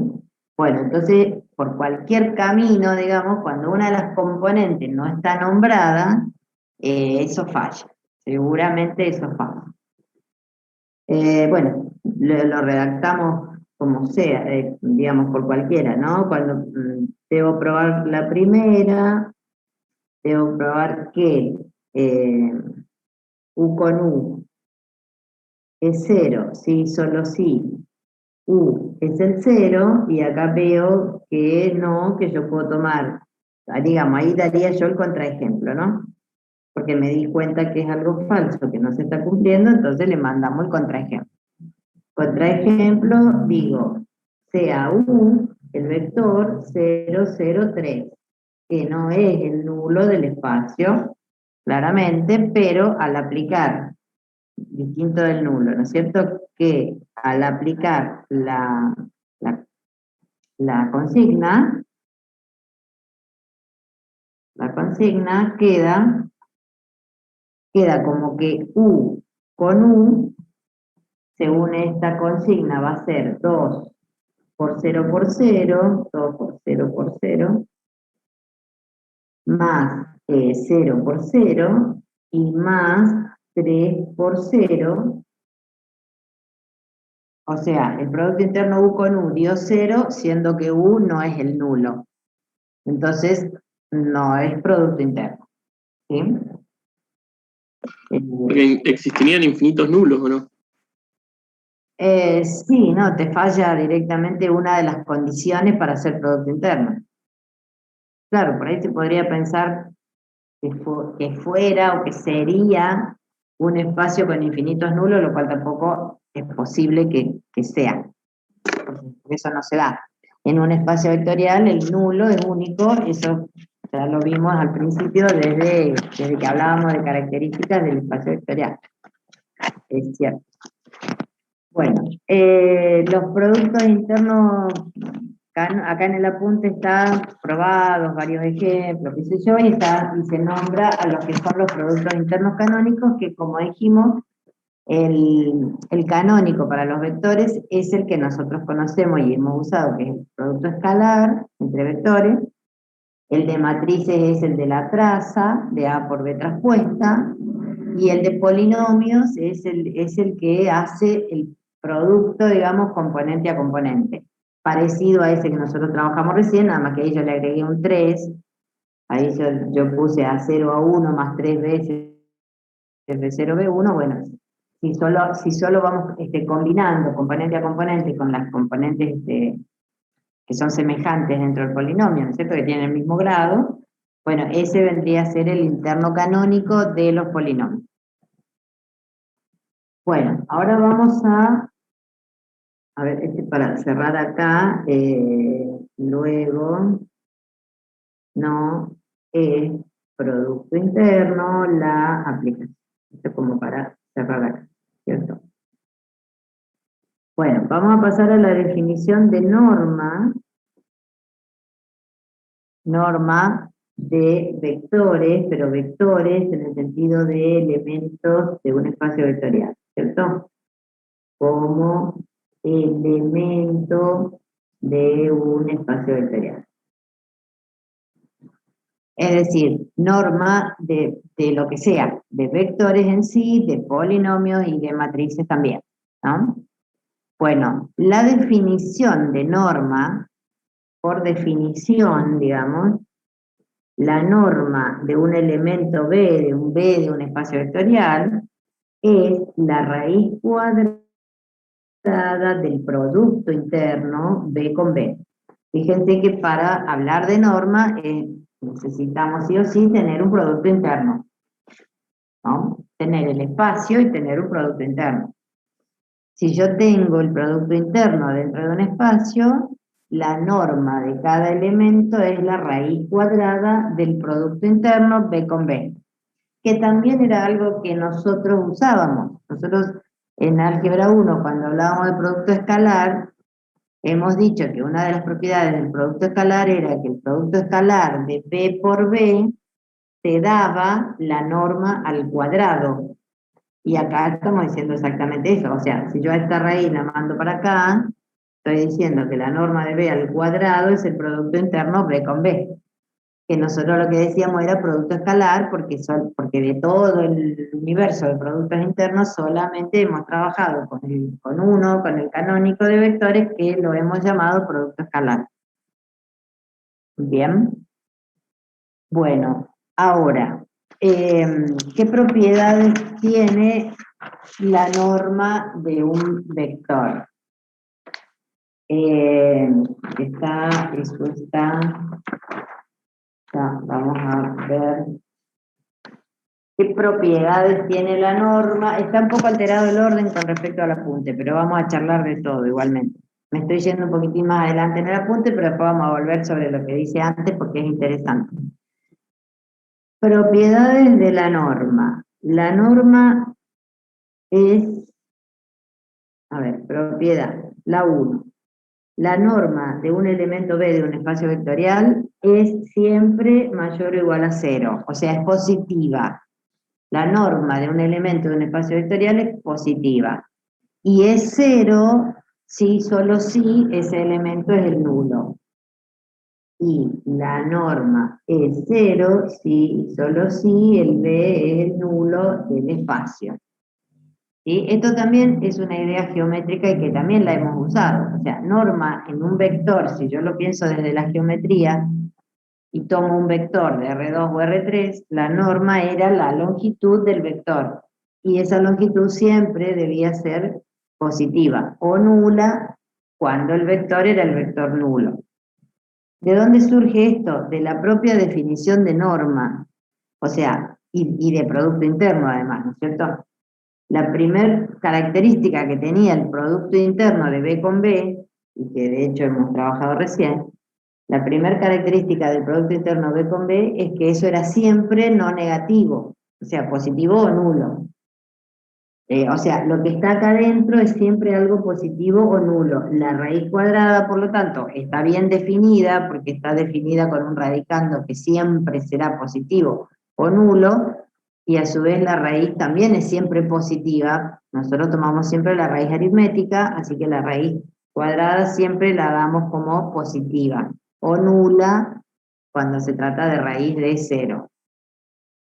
[SPEAKER 1] Bueno, entonces, por cualquier camino, digamos, cuando una de las componentes no está nombrada, eso falla. Seguramente eso falla. Bueno, lo redactamos como sea, digamos, por cualquiera, ¿no? Cuando debo probar la primera, debo probar que U con U es 0, sí, solo sí. U es el 0, y acá veo que no, que yo puedo tomar, digamos, ahí daría yo el contraejemplo, ¿no? Porque me di cuenta que es algo falso, que no se está cumpliendo, entonces le mandamos el contraejemplo. Contraejemplo, digo, sea U el vector 0, 0, 3, que no es el nulo del espacio, claramente, pero al aplicar, distinto del nulo, ¿no es cierto? Que al aplicar la consigna queda como que U con U, según esta consigna, va a ser 2 por 0 por 0, 2 por 0 por 0, más 0 por 0, y más 3 por 0. O sea, el producto interno U con U dio 0, siendo que U no es el nulo. Entonces, no es producto interno. ¿Sí?
[SPEAKER 6] Porque existirían infinitos nulos, ¿o no?
[SPEAKER 1] Sí, no, te falla directamente una de las condiciones para ser producto interno. Claro, por ahí se podría pensar que fuera o que sería un espacio con infinitos nulos, lo cual tampoco es posible que sea, porque eso no se da. En un espacio vectorial el nulo es único, eso ya lo vimos al principio desde que hablábamos de características del espacio vectorial. Es cierto. Bueno, los productos internos, acá en el apunte están probados varios ejemplos, qué sé yo, y se nombra a los que son los productos internos canónicos, que como dijimos, el canónico para los vectores es el que nosotros conocemos y hemos usado, que es el producto escalar entre vectores. El de matrices es el de la traza, de A por B traspuesta, y el de polinomios es el que hace el producto, digamos, componente a componente. Parecido a ese que nosotros trabajamos recién, nada más que ahí yo le agregué un 3, ahí yo puse A0 a 1 más 3 veces de 0B1, bueno, si solo vamos combinando componente a componente con las componentes que son semejantes dentro del polinomio, ¿no es cierto?, que tienen el mismo grado, bueno, ese vendría a ser el interno canónico de los polinomios. Bueno, ahora vamos a ver, para cerrar acá, luego, no es producto interno la aplicación. Esto es como para cerrar acá, ¿cierto? Bueno, vamos a pasar a la definición de norma. Norma de vectores, pero vectores en el sentido de elementos de un espacio vectorial, ¿cierto? Como elemento de un espacio vectorial. Es decir, norma de lo que sea, de vectores en sí, de polinomios y de matrices también, ¿no? Bueno, la definición de norma, por definición, digamos, la norma de un elemento B, de un espacio vectorial, es la raíz cuadrada del producto interno B con B. Fíjense que para hablar de norma necesitamos sí o sí tener un producto interno, ¿no? Tener el espacio y tener un producto interno. Si yo tengo el producto interno dentro de un espacio, la norma de cada elemento es la raíz cuadrada del producto interno B con B, que también era algo que nosotros usábamos. Nosotros en álgebra 1, cuando hablábamos de producto escalar, hemos dicho que una de las propiedades del producto escalar era que el producto escalar de B por B te daba la norma al cuadrado. Y acá estamos diciendo exactamente eso. O sea, si yo a esta raíz la mando para acá, estoy diciendo que la norma de B al cuadrado es el producto interno B con B. Que nosotros lo que decíamos era producto escalar, porque de todo el universo de productos internos solamente hemos trabajado con el canónico de vectores, que lo hemos llamado producto escalar. Bien. Bueno, ahora, ¿qué propiedades tiene la norma de un vector? Vamos a ver qué propiedades tiene la norma. Está un poco alterado el orden con respecto al apunte, pero vamos a charlar de todo igualmente. Me estoy yendo un poquitín más adelante en el apunte, pero después vamos a volver sobre lo que dice antes porque es interesante. Propiedades de la norma. La norma es, propiedad, la 1. La norma de un elemento B de un espacio vectorial es siempre mayor o igual a 0, o sea, es positiva. La norma de un elemento de un espacio vectorial es positiva. Y es 0 si, solo si, ese elemento es el nulo. Y la norma es 0 si, solo si, el B es el nulo del espacio. ¿Sí? Esto también es una idea geométrica y que también la hemos usado. O sea, norma en un vector, si yo lo pienso desde la geometría y tomo un vector de R2 o R3, la norma era la longitud del vector. Y esa longitud siempre debía ser positiva o nula cuando el vector era el vector nulo. ¿De dónde surge esto? De la propia definición de norma. O sea, y de producto interno además, ¿no es cierto? La primera característica que tenía el producto interno de B con B, y que de hecho hemos trabajado recién, la primera característica del producto interno B con B es que eso era siempre no negativo, o sea, positivo o nulo. O sea, lo que está acá adentro es siempre algo positivo o nulo. La raíz cuadrada, por lo tanto, está bien definida, porque está definida con un radicando que siempre será positivo o nulo, y a su vez la raíz también es siempre positiva. Nosotros tomamos siempre la raíz aritmética, así que la raíz cuadrada siempre la damos como positiva, o nula cuando se trata de raíz de 0.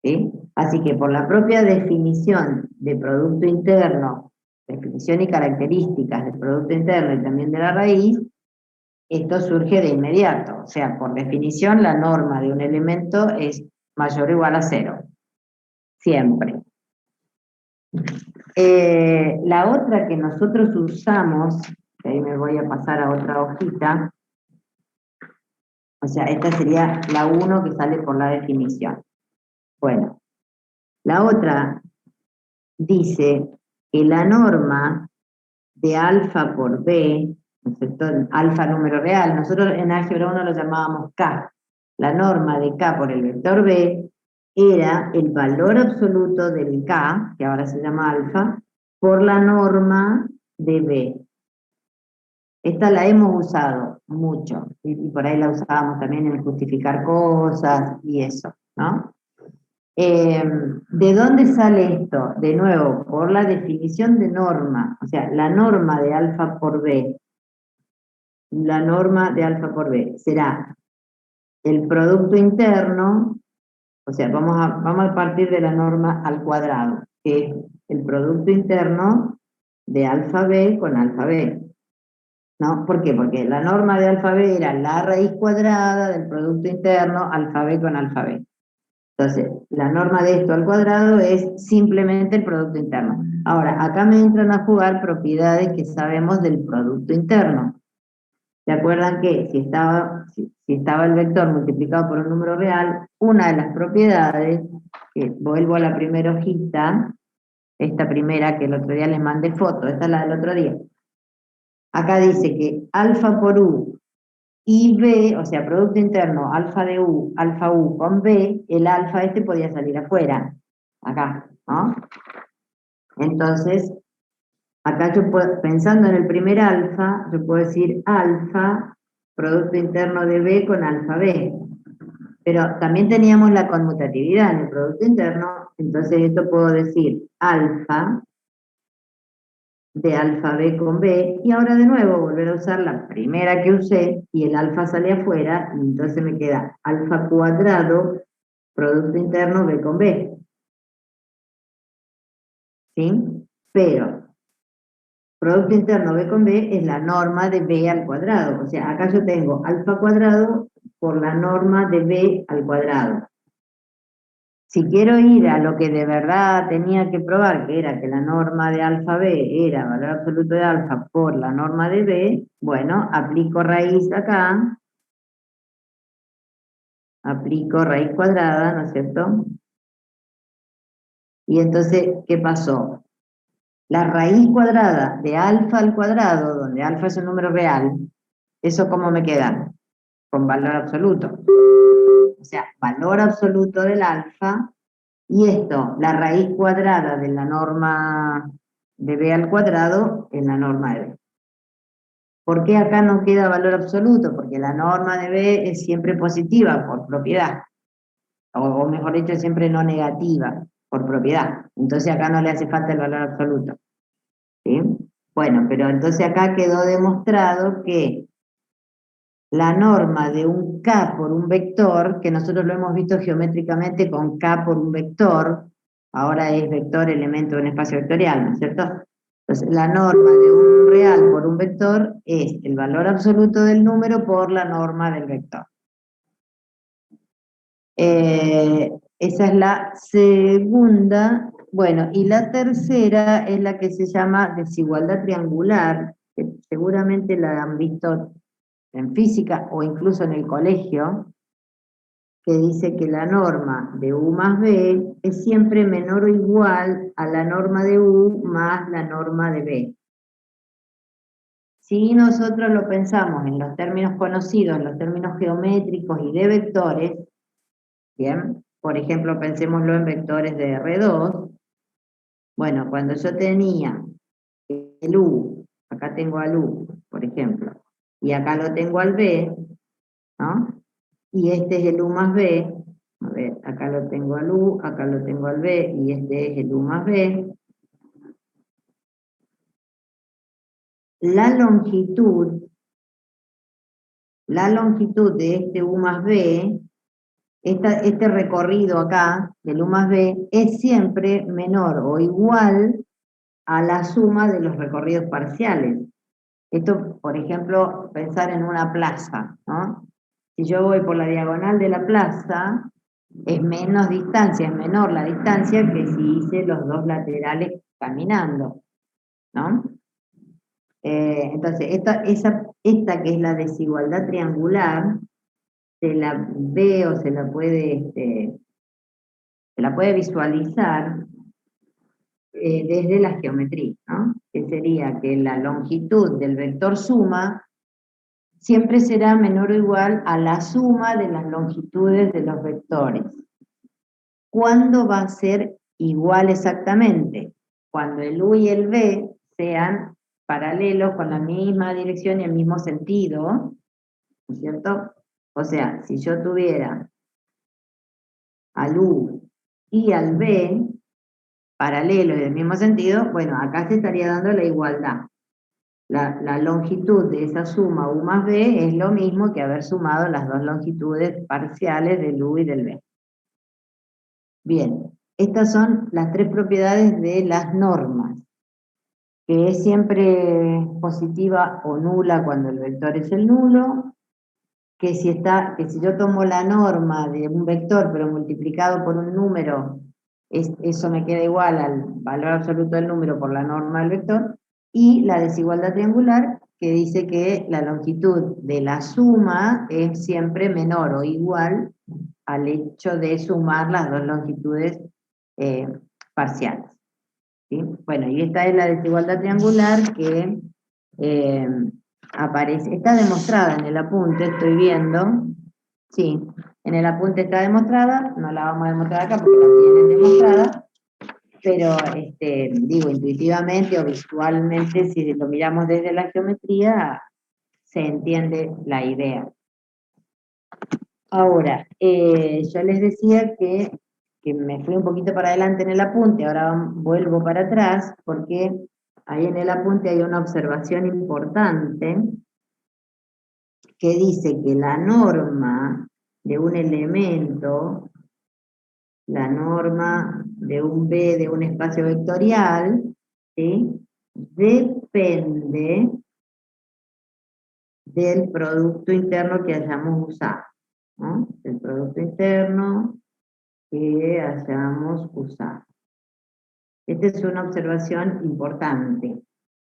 [SPEAKER 1] ¿Sí? Así que por la propia definición de producto interno, definición y características del producto interno y también de la raíz, esto surge de inmediato. O sea, por definición la norma de un elemento es mayor o igual a 0. Siempre. La otra que nosotros usamos, que ahí me voy a pasar a otra hojita, o sea, esta sería la 1 que sale por la definición. Bueno, la otra dice que la norma de alfa por B, ¿no es cierto? Alfa número real, nosotros en álgebra 1 lo llamábamos K. La norma de K por el vector B era el valor absoluto del K, que ahora se llama alfa, por la norma de B. Esta la hemos usado mucho, y por ahí la usábamos también en justificar cosas y eso, ¿no? ¿De dónde sale esto? De nuevo, por la definición de norma, o sea, la norma de alfa por b, la norma de alfa por b será el producto interno, o sea, vamos a partir de la norma al cuadrado, que es el producto interno de alfa b con alfa b. ¿No? ¿Por qué? Porque la norma de alfa b era la raíz cuadrada del producto interno alfa b con alfa b. Entonces, la norma de esto al cuadrado es simplemente el producto interno. Ahora, acá me entran a jugar propiedades que sabemos del producto interno. ¿Se acuerdan que si estaba el vector multiplicado por un número real, una de las propiedades, que vuelvo a la primera hojita, esta primera que el otro día les mandé foto, esta es la del otro día. Acá dice que alfa por u y b, o sea, producto interno, alfa de u, alfa u con b, el alfa este podía salir afuera, acá, ¿no? Entonces, acá yo puedo, pensando en el primer alfa, yo puedo decir alfa, producto interno de b con alfa b. Pero también teníamos la conmutatividad en el producto interno, entonces esto puedo decir alfa de alfa b con b, y ahora de nuevo volver a usar la primera que usé, y el alfa sale afuera, y entonces me queda alfa cuadrado, producto interno b con b. ¿Sí? Pero, producto interno b con b es la norma de b al cuadrado, o sea, acá yo tengo alfa cuadrado por la norma de b al cuadrado. Si quiero ir a lo que de verdad tenía que probar, que era que la norma de alfa b era valor absoluto de alfa por la norma de b, bueno, aplico raíz acá, aplico raíz cuadrada, ¿no es cierto? Y entonces, ¿qué pasó? La raíz cuadrada de alfa al cuadrado, donde alfa es un número real, ¿eso cómo me queda? Con valor absoluto. O sea, valor absoluto del alfa. Y esto, la raíz cuadrada de la norma de b al cuadrado en la norma de b. ¿Por qué acá no queda valor absoluto? Porque la norma de b es siempre positiva por propiedad. O mejor dicho, siempre no negativa por propiedad. Entonces acá no le hace falta el valor absoluto. ¿Sí? Bueno, pero entonces acá quedó demostrado que la norma de un K por un vector, que nosotros lo hemos visto geométricamente con K por un vector, ahora es vector elemento de un espacio vectorial, ¿no es cierto? Entonces, la norma de un real por un vector es el valor absoluto del número por la norma del vector. Esa es la segunda. Bueno, y la tercera es la que se llama desigualdad triangular, que seguramente la han visto en física o incluso en el colegio, que dice que la norma de u más b es siempre menor o igual a la norma de u más la norma de b. Si nosotros lo pensamos en los términos conocidos, en los términos geométricos y de vectores, bien, por ejemplo, pensémoslo en vectores de R2, bueno, cuando yo tenía el u, acá tengo al u, por ejemplo, y acá lo tengo al b, ¿no? Y este es el u más b, a ver, acá lo tengo al u, acá lo tengo al b, y este es el u más b. La longitud de este u más b, este recorrido acá, del u más b, es siempre menor o igual a la suma de los recorridos parciales. Esto, por ejemplo, pensar en una plaza, ¿no? Si yo voy por la diagonal de la plaza, es menos distancia, es menor la distancia que si hice los dos laterales caminando, ¿no? Entonces, esta que es la desigualdad triangular, se la ve o se la puede visualizar desde la geometría, ¿no? Que sería que la longitud del vector suma siempre será menor o igual a la suma de las longitudes de los vectores. ¿Cuándo va a ser igual exactamente? Cuando el u y el v sean paralelos con la misma dirección y el mismo sentido, ¿no es cierto? O sea, si yo tuviera al U y al B, paralelos y del mismo sentido, bueno, acá se estaría dando la igualdad. La longitud de esa suma U más B es lo mismo que haber sumado las dos longitudes parciales del U y del B. Bien, estas son las tres propiedades de las normas, que es siempre positiva o nula cuando el vector es el nulo, que si yo tomo la norma de un vector pero multiplicado por un número, eso me queda igual al valor absoluto del número por la norma del vector, y la desigualdad triangular, que dice que la longitud de la suma es siempre menor o igual al hecho de sumar las dos longitudes parciales. ¿Sí? Bueno, y esta es la desigualdad triangular que aparece, está demostrada en el apunte, estoy viendo, sí, en el apunte está demostrada, no la vamos a demostrar acá porque la tienen demostrada, pero digo, intuitivamente o visualmente, si lo miramos desde la geometría, se entiende la idea. Ahora, yo les decía que me fui un poquito para adelante en el apunte, ahora vuelvo para atrás, porque ahí en el apunte hay una observación importante que dice que la norma de un elemento, la norma de un B de un espacio vectorial, ¿sí?, depende del producto interno que hayamos usado, ¿no? El producto interno que hayamos usado. Esta es una observación importante.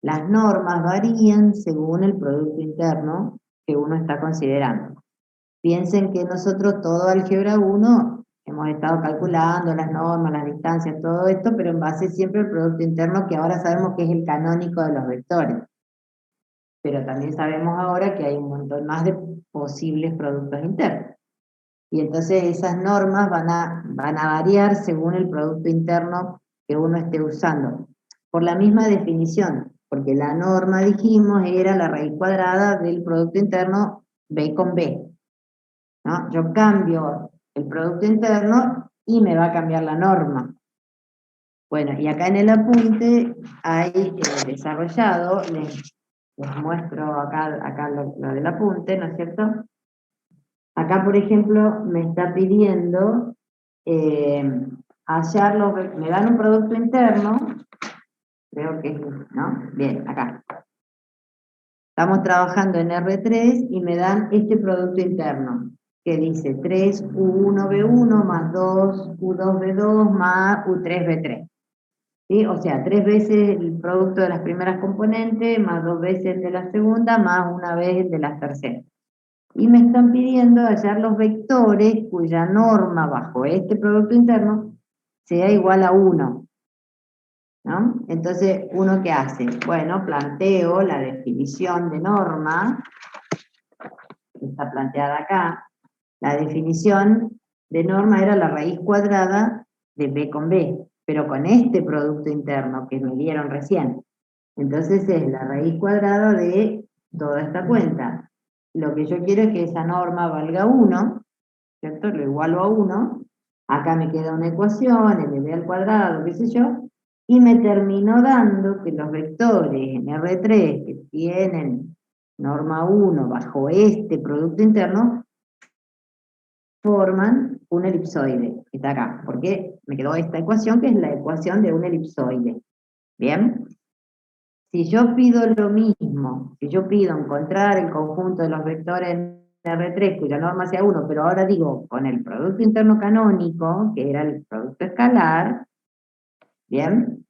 [SPEAKER 1] Las normas varían según el producto interno que uno está considerando. Piensen que nosotros todo álgebra 1 hemos estado calculando las normas, las distancias, todo esto, pero en base siempre al producto interno que ahora sabemos que es el canónico de los vectores. Pero también sabemos ahora que hay un montón más de posibles productos internos. Y entonces esas normas van a variar según el producto interno que uno esté usando. Por la misma definición, porque la norma, dijimos, era la raíz cuadrada del producto interno B con B, ¿no? Yo cambio el producto interno y me va a cambiar la norma. Bueno, y acá en el apunte hay desarrollado, les muestro acá lo del apunte, ¿no es cierto? Acá, por ejemplo, me está pidiendo hallar me dan un producto interno, creo que es, ¿no? Bien, acá. Estamos trabajando en R3 y me dan este producto interno, que dice 3U1B1 más 2U2B2 más U3B3. ¿Sí? O sea, 3 veces el producto de las primeras componentes, más 2 veces el de la segunda, más una vez el de las terceras. Y me están pidiendo hallar los vectores cuya norma bajo este producto interno sea igual a 1. ¿No? Entonces, ¿uno qué hace? Bueno, planteo la definición de norma, que está planteada acá. La definición de norma era la raíz cuadrada de B con B, pero con este producto interno que me dieron recién. Entonces es la raíz cuadrada de toda esta cuenta. Lo que yo quiero es que esa norma valga 1, ¿cierto? Lo igualo a 1. Acá me queda una ecuación, LB al cuadrado, qué sé yo, y me terminó dando que los vectores en R3 que tienen norma 1 bajo este producto interno forman un elipsoide, que está acá, porque me quedó esta ecuación que es la ecuación de un elipsoide. ¿Bien? Si yo pido lo mismo, si yo pido encontrar el conjunto de los vectores en R3 cuya norma sea 1, pero ahora digo con el producto interno canónico, que era el producto escalar, ¿bien?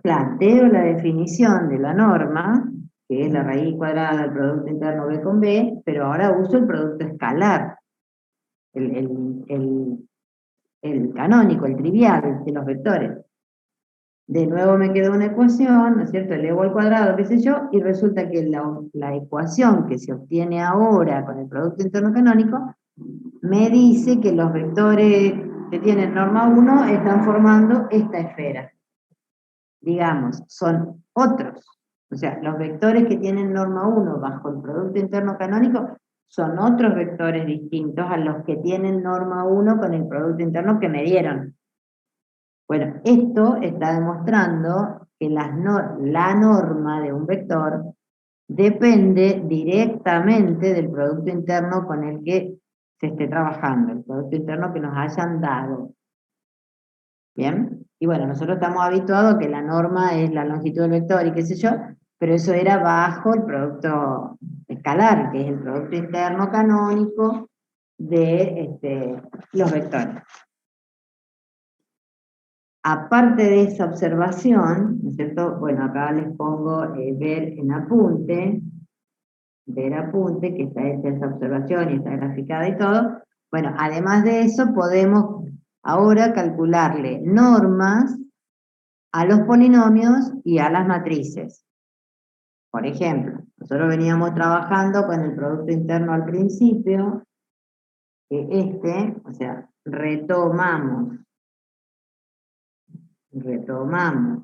[SPEAKER 1] Planteo la definición de la norma, que es la raíz cuadrada del producto interno B con B, pero ahora uso el producto escalar, el canónico, el trivial de los vectores. De nuevo me queda una ecuación, ¿no es cierto? Elevo al cuadrado, qué sé yo, y resulta que la ecuación que se obtiene ahora con el producto interno canónico me dice que los vectores que tienen norma 1 están formando esta esfera. Digamos, son otros. O sea, los vectores que tienen norma 1 bajo el producto interno canónico son otros vectores distintos a los que tienen norma 1 con el producto interno que me dieron. Bueno, esto está demostrando que la norma de un vector depende directamente del producto interno con el que se esté trabajando, el producto interno que nos hayan dado. ¿Bien? Y bueno, nosotros estamos habituados a que la norma es la longitud del vector y qué sé yo, pero eso era bajo el producto escalar, que es el producto interno canónico de los vectores. Aparte de esa observación, ¿no es cierto? Bueno, acá les pongo ver apunte, que está hecha esa observación y está graficada y todo. Bueno, además de eso, podemos ahora calcularle normas a los polinomios y a las matrices. Por ejemplo, nosotros veníamos trabajando con el producto interno al principio, que o sea, retomamos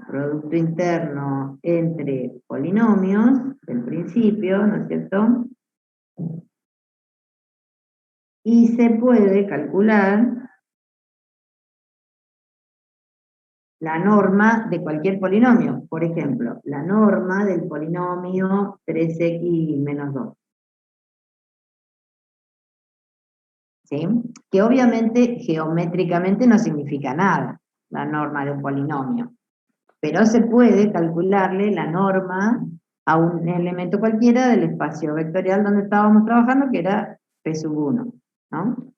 [SPEAKER 1] producto interno entre polinomios del principio, ¿no es cierto? Y se puede calcular la norma de cualquier polinomio. Por ejemplo, la norma del polinomio 3x menos 2. ¿Sí? Que obviamente geométricamente no significa nada, la norma de un polinomio. Pero se puede calcularle la norma a un elemento cualquiera del espacio vectorial donde estábamos trabajando, que era P1, ¿no?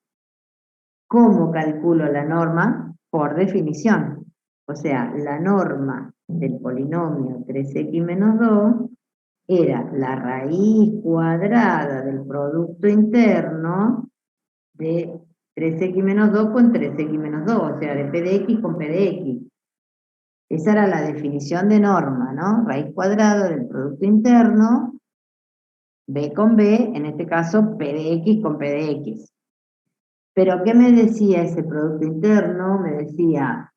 [SPEAKER 1] ¿Cómo calculo la norma? Por definición. O sea, la norma del polinomio 3x menos 2 era la raíz cuadrada del producto interno de 3x menos 2 con 3x menos 2, o sea, de p de x con p de x. Esa era la definición de norma, ¿no? Raíz cuadrada del producto interno, b con b, en este caso p de x con p de x. Pero, ¿qué me decía ese producto interno? Me decía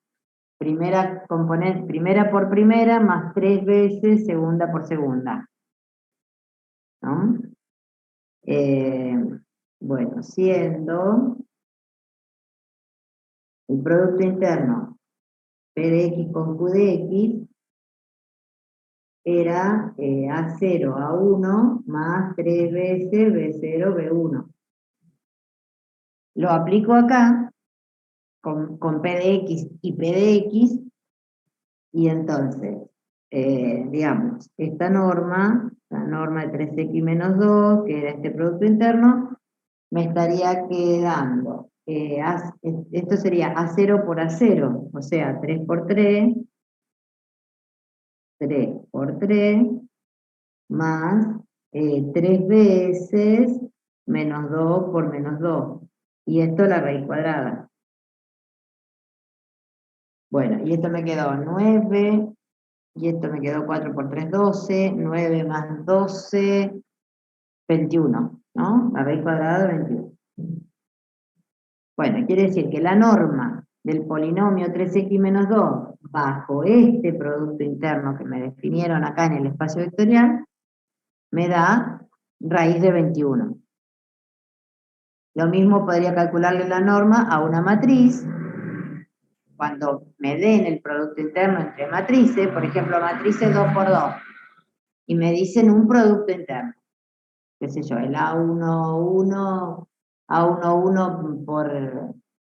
[SPEAKER 1] primera por primera más 3 veces segunda por segunda, ¿no? Bueno, siendo el producto interno P de X con Q de X era A0, A1 más 3 veces B0, B1. Lo aplico acá con P de X y P de X y entonces, digamos, esta norma, la norma de 3X menos 2, que era este producto interno, me estaría quedando, esto sería A0 por A0, o sea, 3 por 3, 3 por 3, más 3 veces menos 2 por menos 2, y esto la raíz cuadrada. Bueno, y esto me quedó 9, y esto me quedó 4 por 3, 12, 9 más 12, 21, ¿no? La raíz cuadrada de 21. Bueno, quiere decir que la norma del polinomio 3x menos 2 bajo este producto interno que me definieron acá en el espacio vectorial me da raíz de 21. Lo mismo podría calcularle la norma a una matriz cuando me den el producto interno entre matrices, por ejemplo, matrices 2 por 2, y me dicen un producto interno, qué sé yo, el A11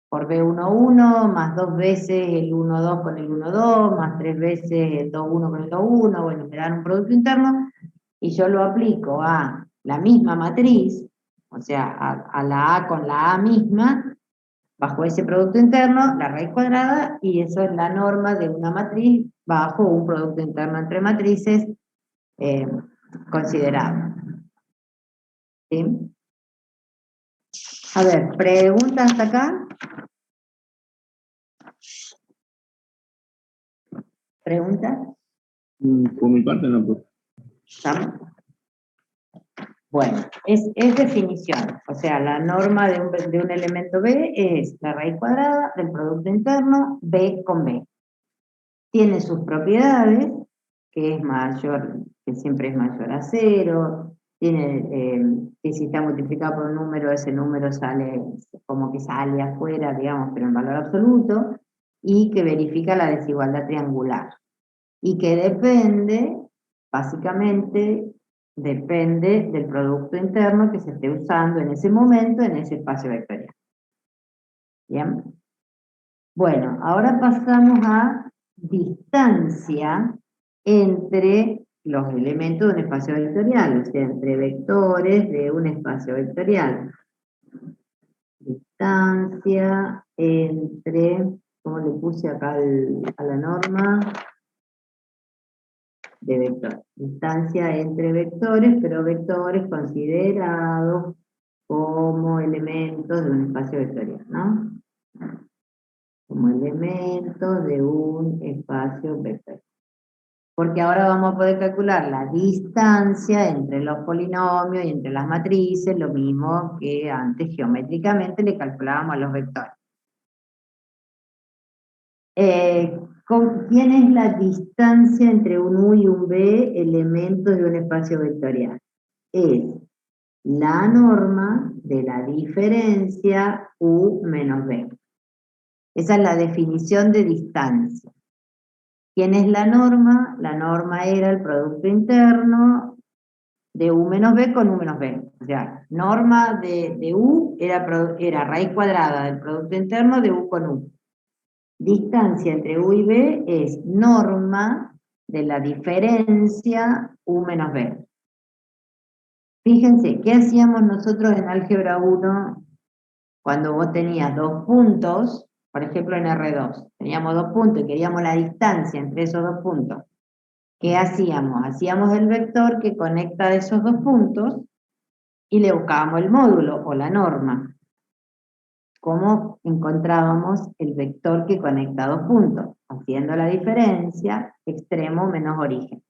[SPEAKER 1] por B11, más 2 veces el 12 con el 12, más 3 veces el 21 con el 21, bueno, me dan un producto interno, y yo lo aplico a la misma matriz, o sea, a la A con la A misma, bajo ese producto interno, la raíz cuadrada, y eso es la norma de una matriz bajo un producto interno entre matrices considerado. ¿Sí? A ver, ¿preguntas hasta acá? ¿Preguntas?
[SPEAKER 2] Por mi parte no, pues.
[SPEAKER 1] ¿Estamos? Bueno, es definición, o sea, la norma de un elemento B es la raíz cuadrada del producto interno B con B. Tiene sus propiedades, que es mayor, que siempre es mayor a 0, que si está multiplicado por un número, ese número sale como que sale afuera, digamos, pero en valor absoluto, y que verifica la desigualdad triangular. Y que depende, básicamente, depende del producto interno que se esté usando en ese momento en ese espacio vectorial. ¿Bien? Bueno, ahora pasamos a distancia entre los elementos de un espacio vectorial, o sea, entre vectores de un espacio vectorial. Distancia entre, ¿cómo le puse acá a la norma? De vectores. Distancia entre vectores, pero vectores considerados como elementos de un espacio vectorial, ¿no? Como elementos de un espacio vectorial. Porque ahora vamos a poder calcular la distancia entre los polinomios y entre las matrices, lo mismo que antes geométricamente le calculábamos a los vectores. ¿Quién es la distancia entre un U y un B, elementos de un espacio vectorial? Es la norma de la diferencia U menos B. Esa es la definición de distancia. ¿Quién es la norma? La norma era el producto interno de U menos B con U menos B. O sea, norma de U era raíz cuadrada del producto interno de U con U. Distancia entre U y B es norma de la diferencia U menos B. Fíjense, ¿qué hacíamos nosotros en álgebra 1 cuando vos tenías dos puntos? Por ejemplo, en R2, teníamos dos puntos y queríamos la distancia entre esos dos puntos. ¿Qué hacíamos? Hacíamos el vector que conecta esos dos puntos y le buscábamos el módulo o la norma. ¿Cómo encontrábamos el vector que conecta dos puntos? Haciendo la diferencia, extremo menos origen.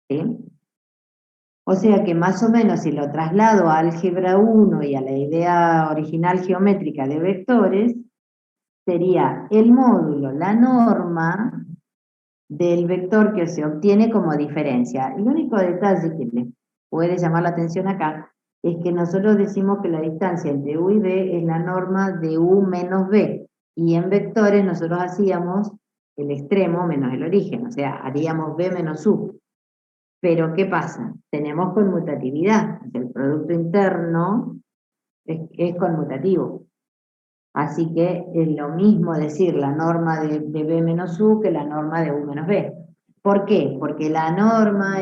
[SPEAKER 1] ¿Sí? O sea que más o menos si lo traslado a álgebra 1 y a la idea original geométrica de vectores, sería el módulo, la norma del vector que se obtiene como diferencia. El único detalle que les puede llamar la atención acá es que nosotros decimos que la distancia entre U y B es la norma de U menos B, y en vectores nosotros hacíamos el extremo menos el origen, o sea, haríamos B menos U. Pero ¿qué pasa? Tenemos conmutatividad, el producto interno es conmutativo. Así que es lo mismo decir la norma de B menos U que la norma de U menos B. ¿Por qué? Porque la norma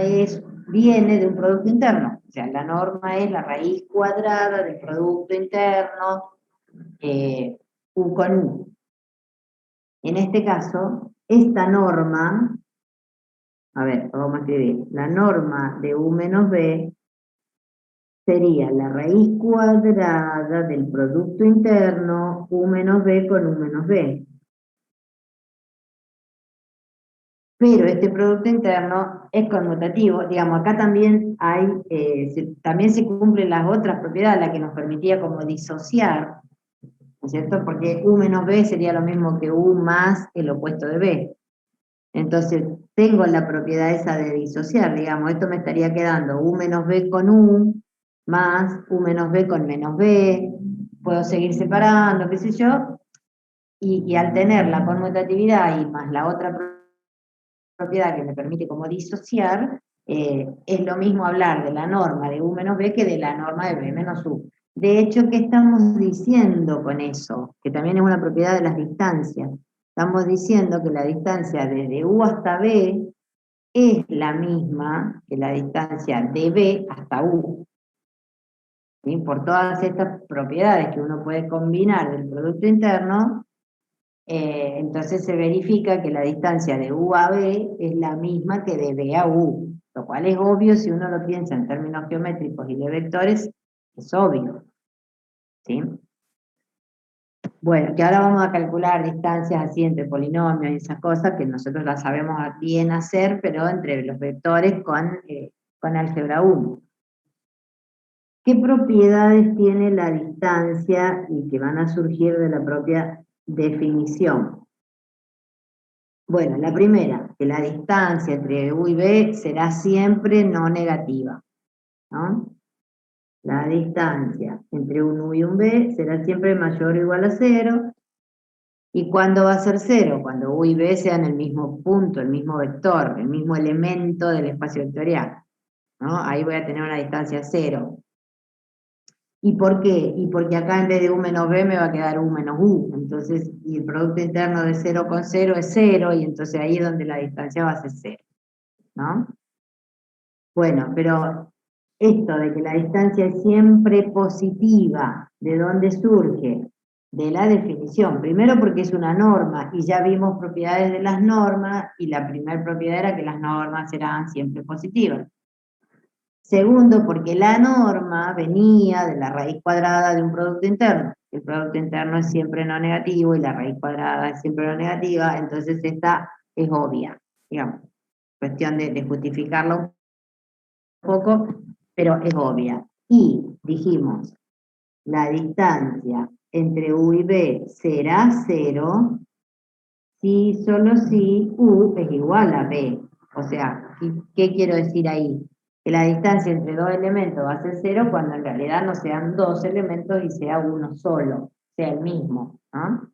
[SPEAKER 1] viene de un producto interno. O sea, la norma es la raíz cuadrada del producto interno U con U. En este caso, esta norma, a ver, vamos a escribir, la norma de U menos B sería la raíz cuadrada del producto interno U menos B con U menos B. Pero este producto interno es conmutativo. Digamos, acá también también se cumplen las otras propiedades, la que nos permitía como disociar, ¿no es cierto? Porque U menos B sería lo mismo que U más el opuesto de B. Entonces, tengo la propiedad esa de disociar, digamos, esto me estaría quedando U menos B con U, más U menos B con menos B, puedo seguir separando, qué sé yo, y al tener la conmutatividad y más la otra propiedad que me permite como disociar, es lo mismo hablar de la norma de U menos B que de la norma de B menos U. De hecho, ¿qué estamos diciendo con eso? Que también es una propiedad de las distancias. Estamos diciendo que la distancia desde U hasta B es la misma que la distancia de B hasta U. ¿Sí? Por todas estas propiedades que uno puede combinar del producto interno, entonces se verifica que la distancia de U a B es la misma que de B a U, lo cual es obvio si uno lo piensa en términos geométricos y de vectores, es obvio. ¿Sí? Bueno, que ahora vamos a calcular distancias así entre polinomios y esas cosas que nosotros las sabemos bien hacer, pero entre los vectores con álgebra 1. ¿Qué propiedades tiene la distancia y que van a surgir de la propia definición? Bueno, la primera, que la distancia entre U y B será siempre no negativa. ¿no? La distancia entre un U y un B será siempre mayor o igual a 0. ¿Y cuándo va a ser 0? Cuando U y B sean el mismo punto, el mismo vector, el mismo elemento del espacio vectorial, ¿no? Ahí voy a tener una distancia 0. ¿Y por qué? Y porque acá en vez de U menos B me va a quedar U menos U. Entonces, y el producto interno de 0 con 0 es 0, y entonces ahí es donde la distancia va a ser 0, ¿no? Bueno, pero esto de que la distancia es siempre positiva, ¿de dónde surge? De la definición. Primero porque es una norma, y ya vimos propiedades de las normas, y la primera propiedad era que las normas serán siempre positivas. Segundo, porque la norma venía de la raíz cuadrada de un producto interno. El producto interno es siempre no negativo y la raíz cuadrada es siempre no negativa, entonces esta es obvia, digamos. Cuestión de justificarla un poco, pero es obvia. Y dijimos, la distancia entre U y B será 0 si solo si U es igual a B. O sea, ¿qué quiero decir ahí? Que la distancia entre dos elementos va a ser 0 cuando en realidad no sean dos elementos y sea uno solo, sea el mismo, ¿no?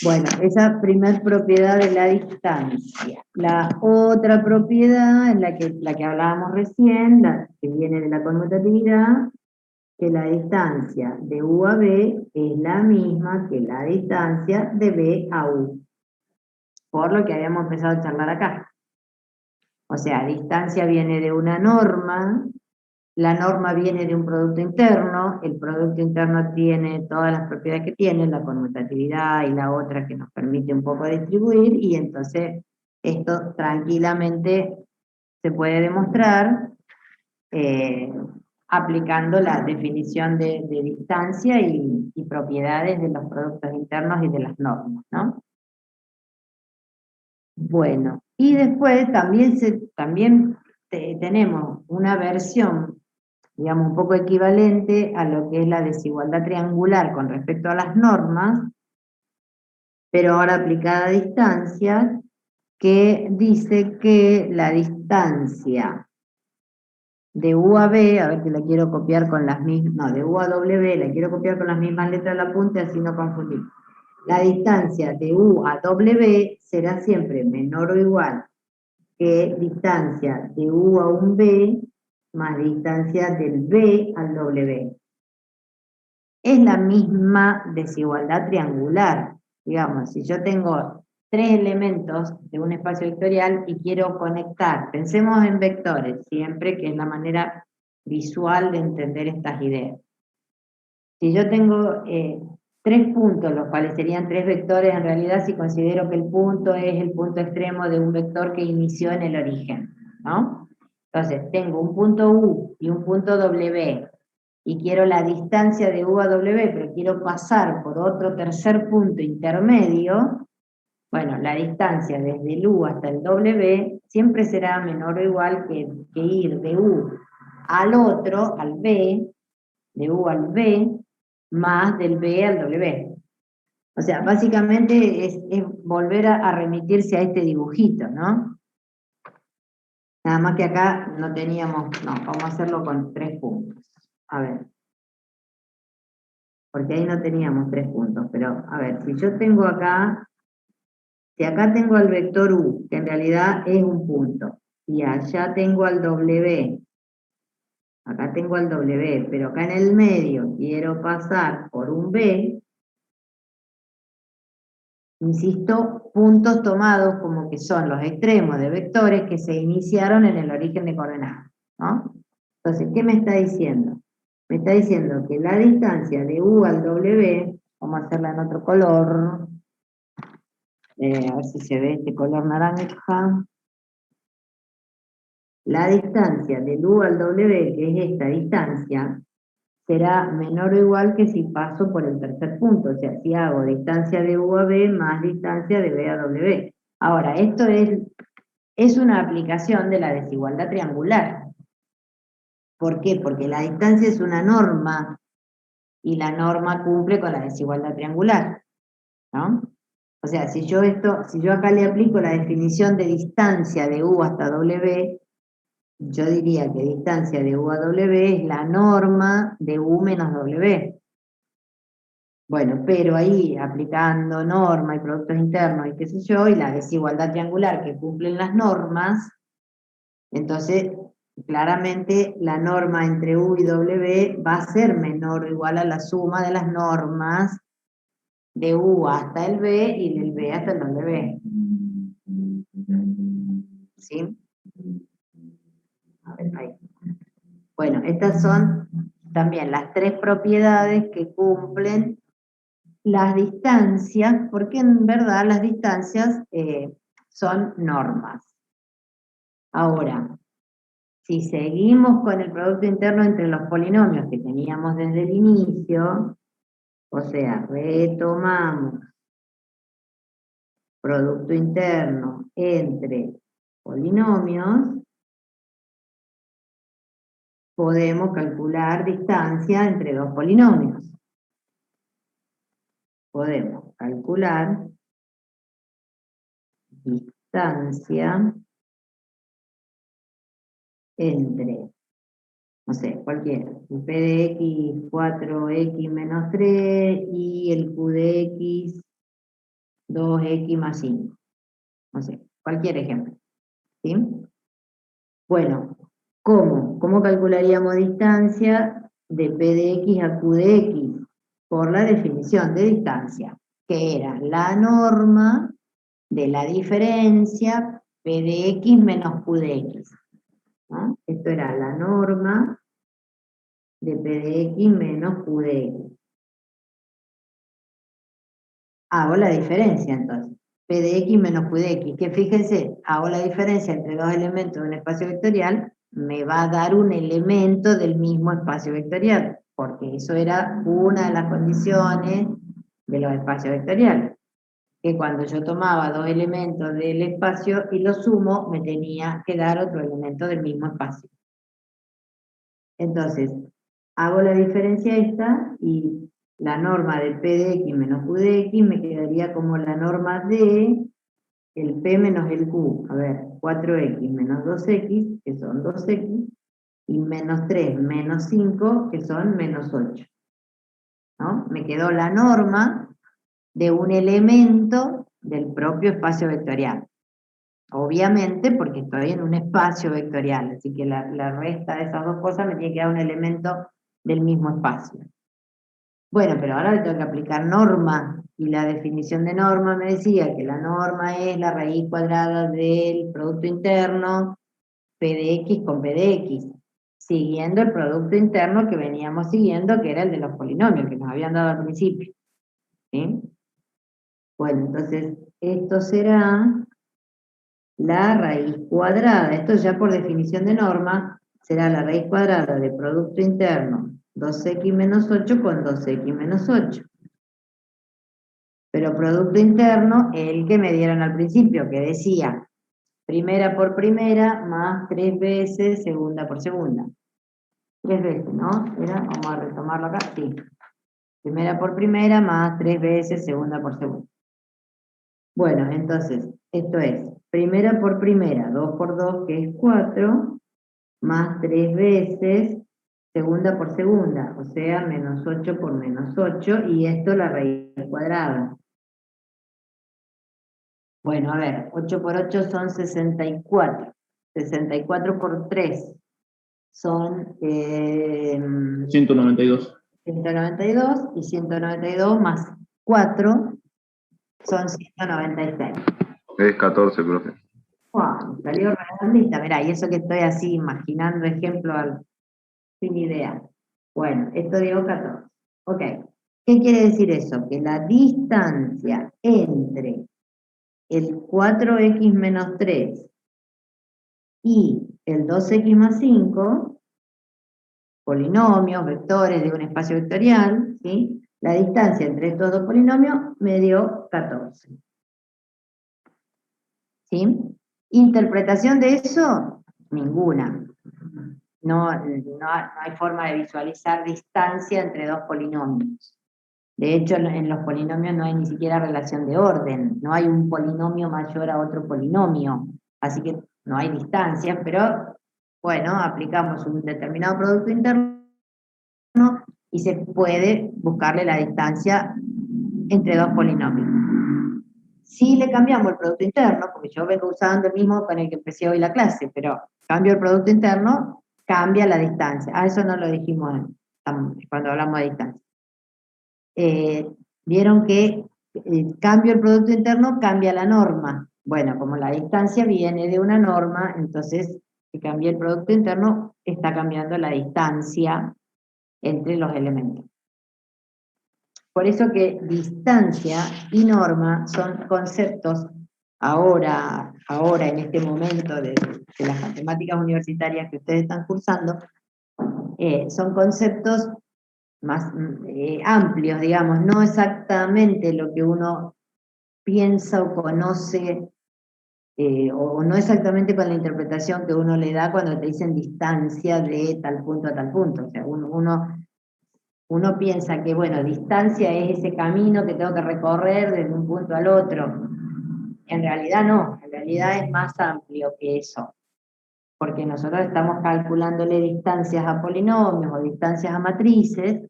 [SPEAKER 1] Bueno, esa primer propiedad de la distancia. La otra propiedad, en la que hablábamos recién, la que viene de la conmutatividad, que la distancia de U a B es la misma que la distancia de B a U. Por lo que habíamos empezado a charlar acá. O sea, distancia viene de una norma, la norma viene de un producto interno, el producto interno tiene todas las propiedades que tiene, la conmutatividad y la otra que nos permite un poco distribuir, y entonces esto tranquilamente se puede demostrar aplicando la definición de distancia y propiedades de los productos internos y de las normas, ¿no? Bueno, y después también tenemos una versión, digamos, un poco equivalente a lo que es la desigualdad triangular con respecto a las normas, pero ahora aplicada a distancia, que dice que la distancia de U a B, a ver que la quiero copiar con las mismas, no, de U a W, la quiero copiar con las mismas letras de la punta, así no confundir. La distancia de U a W será siempre menor o igual que distancia de U a un B más distancia del B al W. Es la misma desigualdad triangular. Digamos, si yo tengo tres elementos de un espacio vectorial y quiero conectar, pensemos en vectores siempre, que es la manera visual de entender estas ideas. Si yo tengo tres puntos, los cuales serían tres vectores, en realidad si considero que el punto es el punto extremo de un vector que inició en el origen, ¿no? Entonces, tengo un punto U y un punto W, y quiero la distancia de U a W, pero quiero pasar por otro tercer punto intermedio, bueno, la distancia desde el U hasta el W siempre será menor o igual que ir de U al otro, al B, de U al B, más del B al W. O sea, básicamente es volver a remitirse a este dibujito, ¿no? Nada más que acá no teníamos, no, vamos a hacerlo con 3 puntos. A ver. Porque ahí no teníamos 3 puntos, pero a ver, si yo tengo acá, si acá tengo al vector U, que en realidad es un punto, y allá tengo al W, acá tengo al W, pero acá en el medio quiero pasar por un B, insisto, puntos tomados como que son los extremos de vectores que se iniciaron en el origen de coordenadas, ¿no? Entonces, ¿qué me está diciendo? Me está diciendo que la distancia de U al W, vamos a hacerla en otro color, a ver si se ve este color naranja. La distancia del U al W, que es esta distancia, será menor o igual que si paso por el tercer punto, o sea, si hago distancia de U a B más distancia de B a W. Ahora, esto es una aplicación de la desigualdad triangular. ¿Por qué? Porque la distancia es una norma, y la norma cumple con la desigualdad triangular, ¿no? O sea, si yo acá le aplico la definición de distancia de U hasta W, yo diría que distancia de U a W es la norma de U menos W. Bueno, pero ahí aplicando norma y productos internos y qué sé yo, y la desigualdad triangular que cumplen las normas, entonces claramente la norma entre U y W va a ser menor o igual a la suma de las normas de U hasta el B y del B hasta el W. ¿Sí? A ver, ahí. Bueno, estas son también las tres propiedades que cumplen las distancias, porque en verdad las distancias son normas. Ahora, si seguimos con el producto interno entre los polinomios que teníamos desde el inicio, o sea, retomamos producto interno entre polinomios, podemos calcular distancia entre dos polinomios. Podemos calcular distancia entre, no sé, cualquiera, el P de X 4X menos 3 y el Q de X 2X más 5. No sé, cualquier ejemplo. ¿Sí? Bueno, ¿cómo? ¿Cómo calcularíamos distancia de P de X a Q de X? Por la definición de distancia, que era la norma de la diferencia P de X menos Q de X. ¿No? Esto era la norma de P de X menos Q de X. Hago la diferencia entonces. P de X menos Q de X, que fíjense, hago la diferencia entre dos elementos de un espacio vectorial, me va a dar un elemento del mismo espacio vectorial, porque eso era una de las condiciones de los espacios vectoriales, que cuando yo tomaba dos elementos del espacio y los sumo, me tenía que dar otro elemento del mismo espacio. Entonces, hago la diferencia esta y la norma de P de X menos Q de X me quedaría como la norma de el P menos el Q. A ver, 4X menos 2X, que son 2X, y menos 3 menos 5, que son menos 8. ¿No? Me quedó la norma de un elemento del propio espacio vectorial. Obviamente porque estoy en un espacio vectorial, así que la resta de esas dos cosas me tiene que dar un elemento del mismo espacio. Bueno, pero ahora le tengo que aplicar norma, y la definición de norma me decía que la norma es la raíz cuadrada del producto interno P de X con P de X, siguiendo el producto interno que veníamos siguiendo, que era el de los polinomios, que nos habían dado al principio. ¿Sí? Bueno, entonces esto será la raíz cuadrada, esto ya por definición de norma, será la raíz cuadrada de producto interno 2x menos 8 con 2x menos 8. Pero producto interno, el que me dieron al principio, que decía primera por primera más 3 veces segunda por segunda. 3 veces, ¿no? Vamos a retomarlo acá, sí. Primera por primera más 3 veces segunda por segunda. Bueno, entonces, esto es primera por primera, 2 por 2, que es 4, más 3 veces segunda por segunda, o sea, menos 8 por menos 8, y esto la raíz cuadrada. Bueno, a ver, 8 por 8 son 64, 64 por 3 son
[SPEAKER 2] 192.
[SPEAKER 1] 192, y 192 más 4 son 196.
[SPEAKER 5] Es 14, profe.
[SPEAKER 1] Wow, salió redondita, mirá, y eso que estoy así imaginando ejemplos sin idea. Bueno, esto dio 14. Ok, ¿qué quiere decir eso? Que la distancia entre el 4x menos 3 y el 2x más 5, polinomios, vectores de un espacio vectorial, ¿sí? La distancia entre estos dos polinomios me dio 14. ¿Sí? ¿Interpretación de eso? Ninguna. No hay forma de visualizar distancia entre dos polinomios. De hecho, en los polinomios no hay ni siquiera relación de orden. No hay un polinomio mayor a otro polinomio. Así que no hay distancia, pero Bueno, aplicamos un determinado producto interno y se puede buscarle la distancia entre dos polinomios. Si le cambiamos el producto interno, porque yo vengo usando el mismo con el que empecé hoy la clase, pero cambio el producto interno, cambia la distancia. Eso no lo dijimos cuando hablamos de distancia. Vieron que cambio el producto interno, cambia la norma. Bueno, como la distancia viene de una norma, entonces si cambia el producto interno, está cambiando la distancia entre los elementos. Por eso que distancia y norma son conceptos ahora en este momento de las matemáticas universitarias que ustedes están cursando, son conceptos más amplios, digamos, no exactamente lo que uno piensa o conoce, o no exactamente con la interpretación que uno le da cuando te dicen distancia de tal punto a tal punto. O sea, uno piensa que, bueno, distancia es ese camino que tengo que recorrer desde un punto al otro. En realidad no, en realidad es más amplio que eso, porque nosotros estamos calculándole distancias a polinomios o distancias a matrices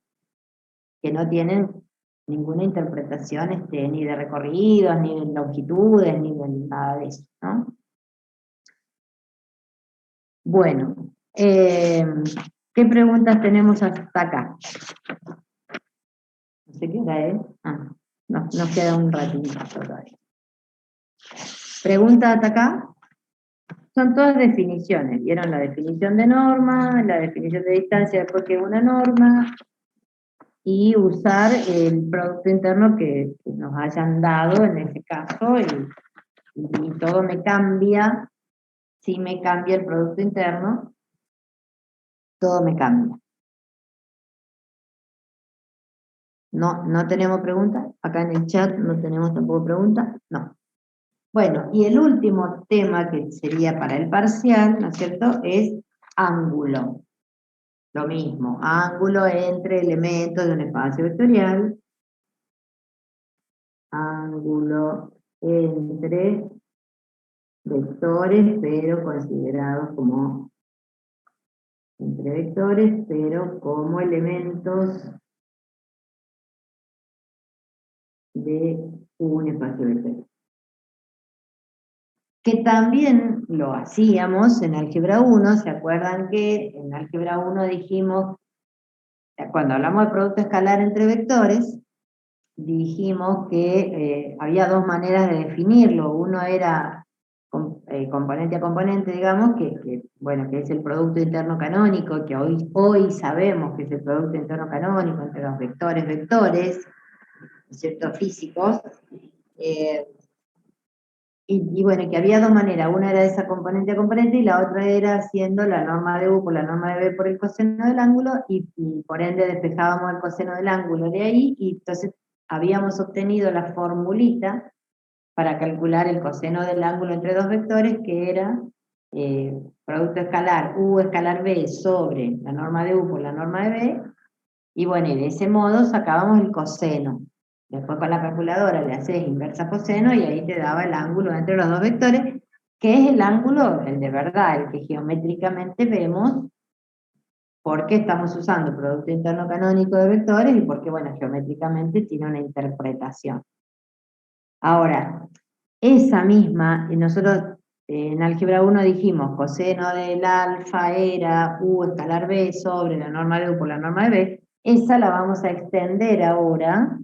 [SPEAKER 1] que no tienen ninguna interpretación ni de recorridos, ni de longitudes, ni de nada de eso, ¿no? Bueno, ¿qué preguntas tenemos hasta acá? No sé qué hora es. Nos queda un ratito todavía. ¿Preguntas hasta acá? Son todas definiciones. ¿Vieron la definición de norma, la definición de distancia después que es una norma? Y usar el producto interno que nos hayan dado en ese caso, y todo me cambia. Si me cambia el producto interno, todo me cambia. No tenemos preguntas. Acá en el chat no tenemos tampoco preguntas. No. Bueno, y el último tema que sería para el parcial, ¿no es cierto?, es ángulo. Lo mismo, ángulo entre elementos de un espacio vectorial. Ángulo entre vectores, pero considerados como entre vectores, pero como elementos de un espacio vectorial. Que también lo hacíamos en álgebra 1, ¿se acuerdan que en álgebra 1 dijimos, cuando hablamos de producto escalar entre vectores, dijimos que había dos maneras de definirlo? Uno era componente a componente, digamos, bueno, que es el producto interno canónico, que hoy sabemos que es el producto interno canónico entre los vectores, ¿cierto?, físicos. Y bueno, que había dos maneras, una era esa componente a componente y la otra era haciendo la norma de U por la norma de B por el coseno del ángulo, y por ende despejábamos el coseno del ángulo de ahí, y entonces habíamos obtenido la formulita para calcular el coseno del ángulo entre dos vectores, que era producto escalar U escalar B sobre la norma de U por la norma de B, y bueno, y de ese modo sacábamos el coseno. Después con la calculadora le haces inversa coseno y ahí te daba el ángulo entre los dos vectores, que es el ángulo, el de verdad, el que geométricamente vemos, porque estamos usando producto interno canónico de vectores y porque, bueno, geométricamente tiene una interpretación. Ahora, esa misma, y nosotros en álgebra 1 dijimos coseno del alfa era U escalar B sobre la norma de U por la norma de B, esa la vamos a extender ahora,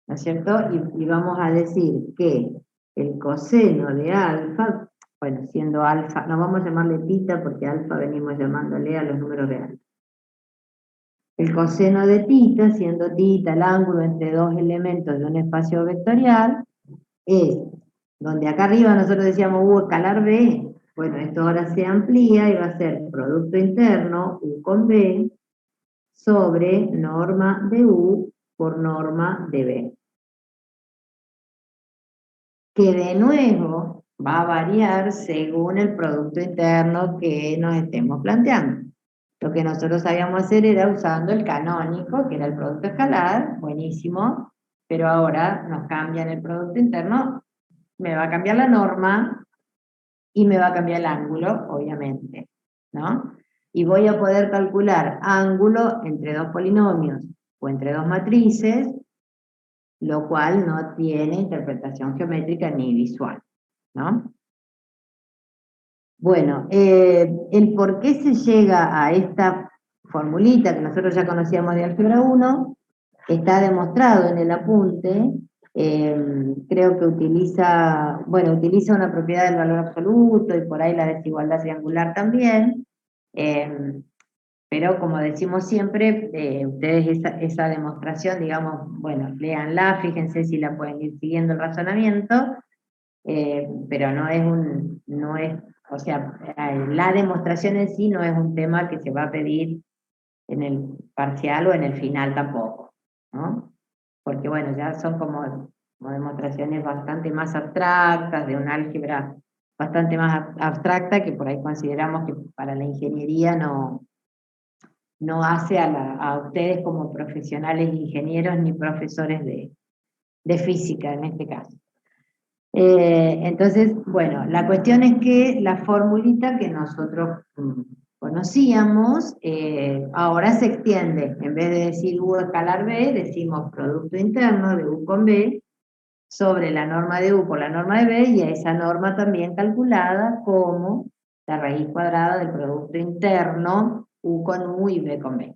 [SPEAKER 1] ¿no es cierto? Y vamos a decir que el coseno de alfa, bueno, siendo alfa, no vamos a llamarle tita porque alfa venimos llamándole a los números de alfa. El coseno de tita, siendo tita el ángulo entre dos elementos de un espacio vectorial, es donde acá arriba nosotros decíamos U escalar B, bueno, esto ahora se amplía y va a ser producto interno U con B sobre norma de U por norma de B. Que de nuevo va a variar según el producto interno que nos estemos planteando. Lo que nosotros sabíamos hacer era usando el canónico, que era el producto escalar, buenísimo, pero ahora nos cambian el producto interno, me va a cambiar la norma y me va a cambiar el ángulo, obviamente. ¿no? Y voy a poder calcular ángulo entre dos polinomios o entre dos matrices, lo cual no tiene interpretación geométrica ni visual, ¿no? Bueno, el por qué se llega a esta formulita que nosotros ya conocíamos de álgebra 1, está demostrado en el apunte. Creo que utiliza una propiedad del valor absoluto y por ahí la desigualdad triangular también, pero como decimos siempre, ustedes esa demostración, digamos, bueno, léanla, fíjense si la pueden ir siguiendo el razonamiento, pero o sea, la demostración en sí no es un tema que se va a pedir en el parcial o en el final tampoco, ¿no? Porque bueno, ya son como demostraciones bastante más abstractas, de un álgebra bastante más abstracta, que por ahí consideramos que para la ingeniería no hace a ustedes como profesionales ingenieros ni profesores de física en este caso. Entonces, bueno, la cuestión es que la formulita que nosotros conocíamos, ahora se extiende. En vez de decir U escalar B, decimos producto interno de U con B sobre la norma de U por la norma de B, y a esa norma también calculada como la raíz cuadrada del producto interno U con U y B con B,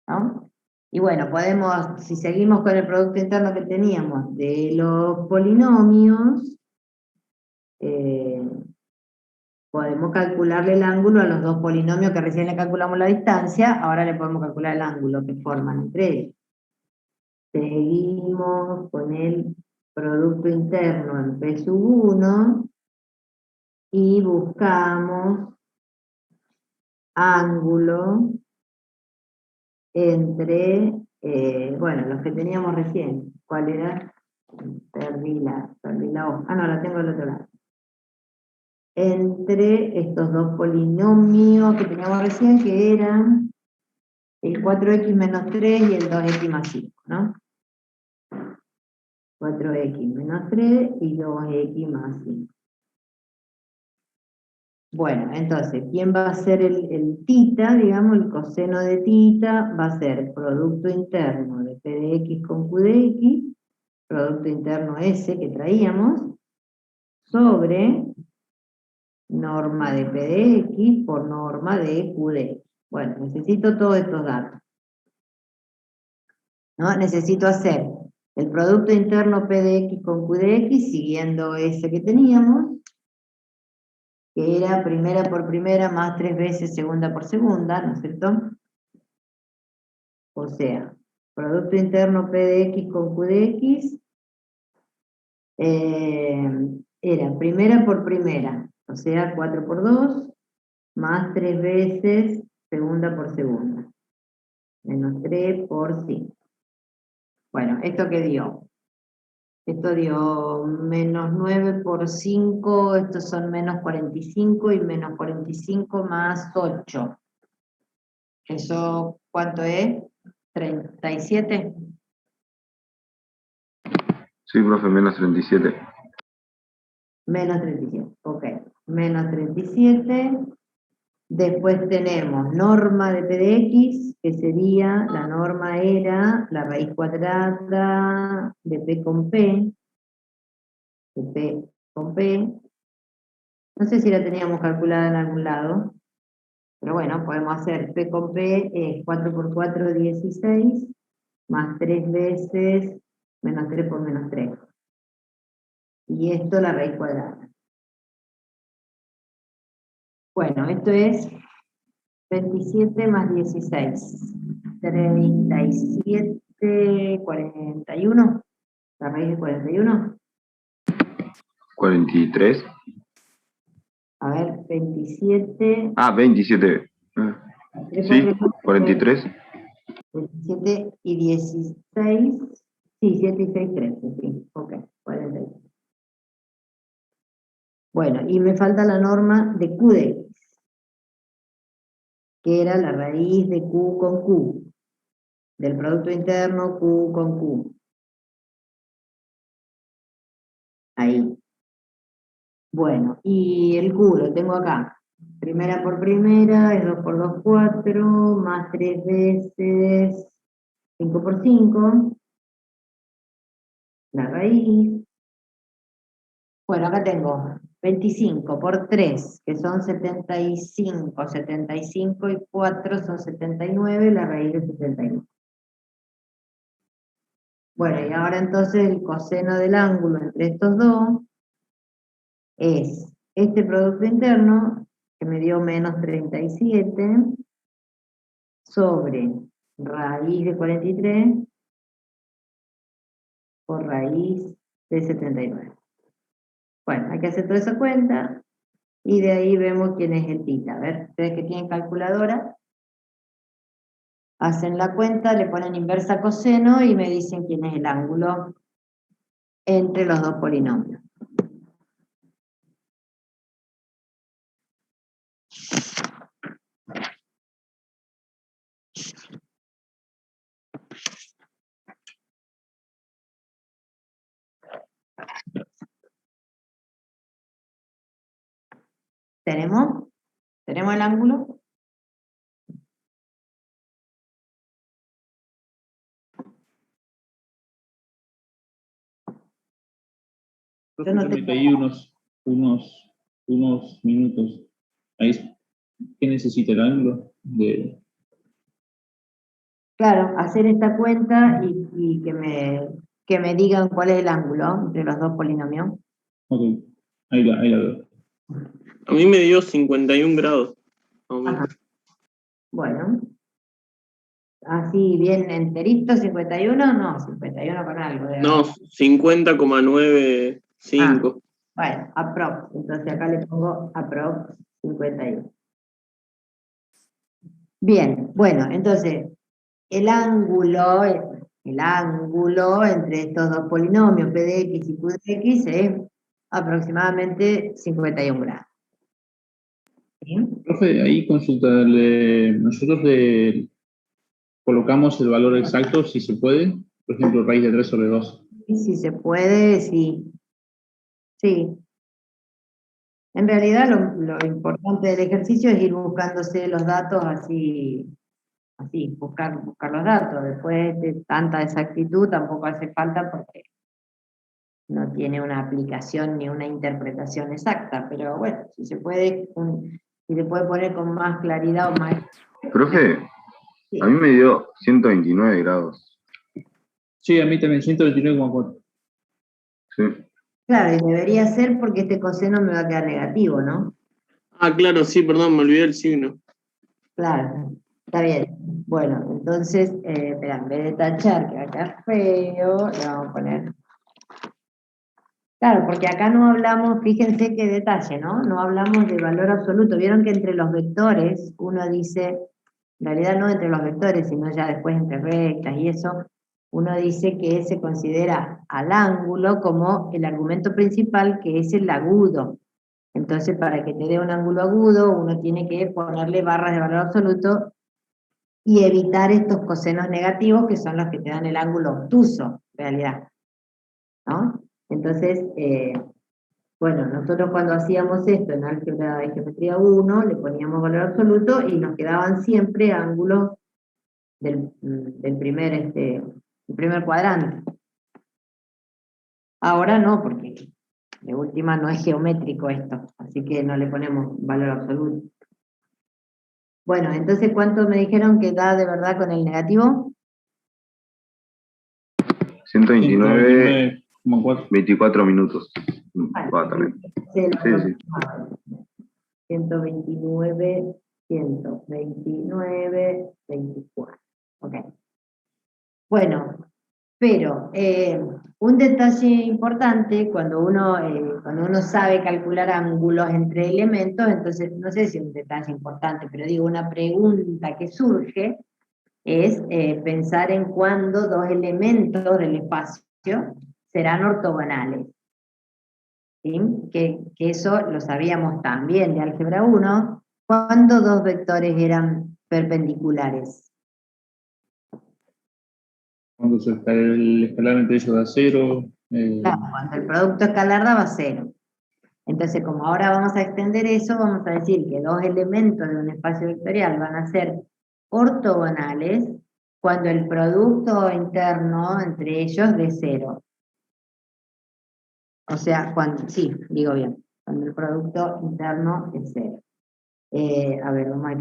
[SPEAKER 1] ¿no? Y bueno, podemos, si seguimos con el producto interno que teníamos de los polinomios, podemos calcularle el ángulo a los dos polinomios que recién le calculamos la distancia, ahora le podemos calcular el ángulo que forman entre ellos. Seguimos con el producto interno en P sub 1 y buscamos ángulo entre, bueno, los que teníamos recién. ¿Cuál era? Perdí la hoja. Ah, no, la tengo del otro lado. Entre estos dos polinomios que teníamos recién, que eran el 4x menos 3 y el 2x más 5, ¿no? 4x menos 3 y 2x más 5. Bueno, entonces, ¿quién va a ser el tita? Digamos, el coseno de tita va a ser producto interno de P de X con Q de X, producto interno S que traíamos, sobre norma de P de X por norma de Q de X. Bueno, necesito todos estos datos, ¿no? Necesito hacer el producto interno P de X con Q de X, siguiendo ese que teníamos, que era primera por primera más 3 veces segunda por segunda, ¿no es cierto? O sea, producto interno P de X con Q de X, era primera por primera, o sea, 4 por 2, más 3 veces segunda por segunda, menos 3 por 5. Bueno, ¿esto qué dio? Esto dio menos 9 por 5, estos son menos 45, y menos 45 más 8. ¿Eso cuánto es? ¿37?
[SPEAKER 5] Sí, profe, menos 37.
[SPEAKER 1] Menos 37, ok. Menos 37. Después tenemos norma de P de X, que sería, la norma era la raíz cuadrada de P con P, de P con P. No sé si la teníamos calculada en algún lado, pero bueno, podemos hacer P con P es 4 por 4, 16, más 3 veces menos 3 por menos 3. Y esto la raíz cuadrada. Bueno, esto es 27 más 16. 37, 41. La raíz de 41.
[SPEAKER 5] 43.
[SPEAKER 1] A ver, 27.
[SPEAKER 5] Ah, 27. Sí, 43.
[SPEAKER 1] 27 y 16. Sí, 7 y 6, 13. Sí, ok, 46. Bueno, y me falta la norma de Q de X, que era la raíz de Q con Q, del producto interno Q con Q. Ahí. Bueno, y el Q lo tengo acá. primera por primera es 2 por 2, 4, más 3 veces 5 por 5, la raíz. Bueno, acá tengo 25 por 3, que son 75, 75 y 4 son 79, la raíz de 79. Bueno, y ahora entonces el coseno del ángulo entre estos dos es este producto interno, que me dio menos 37, sobre raíz de 43 por raíz de 79. Bueno, hay que hacer toda esa cuenta, y de ahí vemos quién es el tita. A ver, ustedes que tienen calculadora, hacen la cuenta, le ponen inversa coseno y me dicen quién es el ángulo entre los dos polinomios. ¿Tenemos? ¿Tenemos el ángulo?
[SPEAKER 2] Profe,
[SPEAKER 1] no
[SPEAKER 2] yo me
[SPEAKER 1] tengo-
[SPEAKER 2] caí unos minutos. Ahí, ¿qué necesita el ángulo?
[SPEAKER 1] Claro, hacer esta cuenta y que me digan cuál es el ángulo entre los dos polinomios.
[SPEAKER 2] Ok, ahí la veo.
[SPEAKER 6] A mí me dio 51 grados. Más o menos.
[SPEAKER 1] Ajá. Bueno, así bien enterito, 51, no, 51 con algo.
[SPEAKER 6] No, 50,95.
[SPEAKER 1] Bueno, aprox, entonces acá le pongo aprox 51. Bien, bueno, entonces el ángulo entre estos dos polinomios, p de x y q de x, es aproximadamente 51 grados. ¿Sí?
[SPEAKER 2] Profe, ahí consultarle, nosotros colocamos el valor exacto, si se puede, por ejemplo, raíz de 3 sobre 2.
[SPEAKER 1] Y si se puede, sí. Sí. En realidad lo importante del ejercicio es ir buscándose los datos así, buscar los datos. Después de tanta exactitud tampoco hace falta porque no tiene una aplicación ni una interpretación exacta, pero bueno, si se puede poner con más claridad o más...
[SPEAKER 5] Profe,
[SPEAKER 1] Sí.
[SPEAKER 5] a mí me dio 129 grados.
[SPEAKER 2] Sí, a mí también, 129,4.
[SPEAKER 5] Sí.
[SPEAKER 1] Claro, y debería ser porque este coseno me va a quedar negativo, ¿no?
[SPEAKER 6] Ah, claro, sí, perdón, me olvidé el signo.
[SPEAKER 1] Claro, está bien. Bueno, entonces, espera, en vez de tachar, que acá es feo, le vamos a poner... Claro, porque acá no hablamos, fíjense qué detalle, ¿no? No hablamos de valor absoluto. Vieron que entre los vectores, uno dice, en realidad no entre los vectores, sino ya después entre rectas y eso, uno dice que se considera al ángulo como el argumento principal, que es el agudo. Entonces, para que te dé un ángulo agudo, uno tiene que ponerle barras de valor absoluto y evitar estos cosenos negativos, que son los que te dan el ángulo obtuso, en realidad, ¿no? Entonces, bueno, nosotros cuando hacíamos esto en álgebra y geometría 1, le poníamos valor absoluto y nos quedaban siempre ángulos del primer cuadrante. Ahora no, porque de última no es geométrico esto, así que no le ponemos valor absoluto. Bueno, entonces, ¿cuánto me dijeron que da de verdad con el negativo?
[SPEAKER 5] 129,
[SPEAKER 2] 129,4.
[SPEAKER 5] 24 minutos. Va también.
[SPEAKER 1] Sí,
[SPEAKER 5] Sí.
[SPEAKER 1] 129, 129, 24. Ok. Bueno, pero un detalle importante cuando uno sabe calcular ángulos entre elementos, entonces, no sé si es un detalle importante, pero digo, una pregunta que surge es pensar en cuándo dos elementos del espacio serán ortogonales. ¿Sí? Que eso lo sabíamos también de álgebra 1, cuando dos vectores eran perpendiculares.
[SPEAKER 2] Cuando el escalar entre ellos da 0.
[SPEAKER 1] Claro, cuando el producto escalar daba 0. Entonces, como ahora vamos a extender eso, vamos a decir que dos elementos de un espacio vectorial van a ser ortogonales cuando el producto interno entre ellos de 0. O sea, cuando, sí, digo bien, cuando el producto interno es 0. A ver, vamos a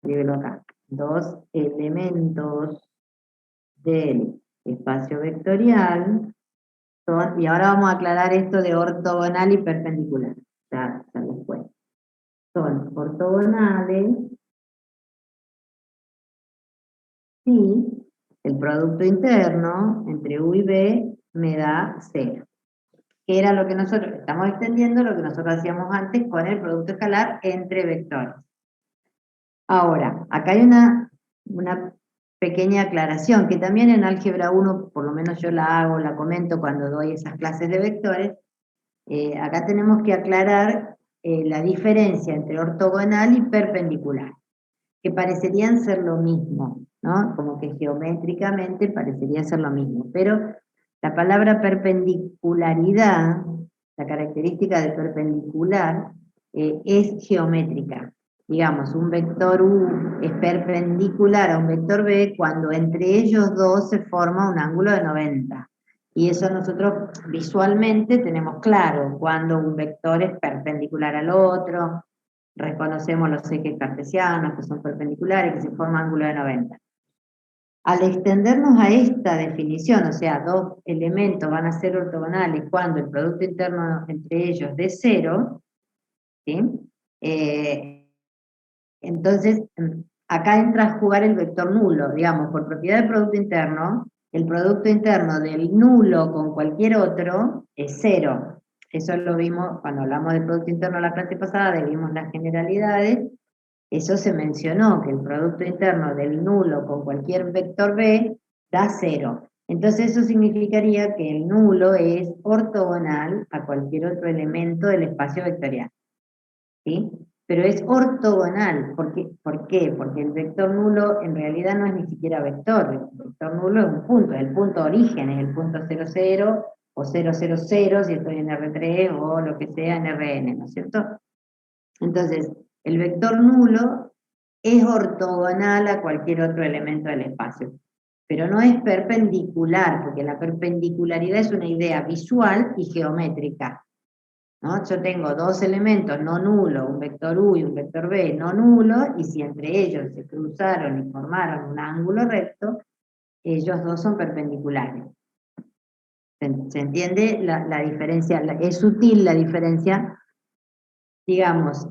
[SPEAKER 1] escribirlo acá. Dos elementos del espacio vectorial son, y ahora vamos a aclarar esto de ortogonal y perpendicular. Ya después. Son ortogonales si el producto interno entre U y B me da 0. Que era lo que nosotros, estamos extendiendo lo que nosotros hacíamos antes con el producto escalar entre vectores. Ahora, acá hay una pequeña aclaración, que también en álgebra 1, por lo menos yo la hago, la comento cuando doy esas clases de vectores. Acá tenemos que aclarar la diferencia entre ortogonal y perpendicular, que parecerían ser lo mismo, ¿no? Como que geométricamente parecería ser lo mismo, pero la palabra perpendicularidad, la característica de perpendicular, es geométrica. Digamos, un vector U es perpendicular a un vector B cuando entre ellos dos se forma un ángulo de 90. Y eso nosotros visualmente tenemos claro cuando un vector es perpendicular al otro, reconocemos los ejes cartesianos que son perpendiculares, que se forma ángulo de 90. Al extendernos a esta definición, o sea, dos elementos van a ser ortogonales cuando el producto interno entre ellos es de 0, ¿sí? Entonces, acá entra a jugar el vector nulo, digamos, por propiedad del producto interno, el producto interno del nulo con cualquier otro es 0. Eso lo vimos cuando hablamos del producto interno la clase pasada, vimos las generalidades. Eso se mencionó, que el producto interno del nulo con cualquier vector B da 0. Entonces eso significaría que el nulo es ortogonal a cualquier otro elemento del espacio vectorial. ¿Sí? Pero es ortogonal. ¿Por qué? Porque el vector nulo en realidad no es ni siquiera vector. El vector nulo es un punto, el punto origen es el punto 00 o 000 si estoy en R3 o lo que sea en Rn, ¿no es cierto? Entonces, el vector nulo es ortogonal a cualquier otro elemento del espacio, pero no es perpendicular, porque la perpendicularidad es una idea visual y geométrica, ¿no? Yo tengo dos elementos no nulos, un vector U y un vector B no nulo, y si entre ellos se cruzaron y formaron un ángulo recto, ellos dos son perpendiculares. ¿Se entiende la diferencia? Es sutil la diferencia. Digamos,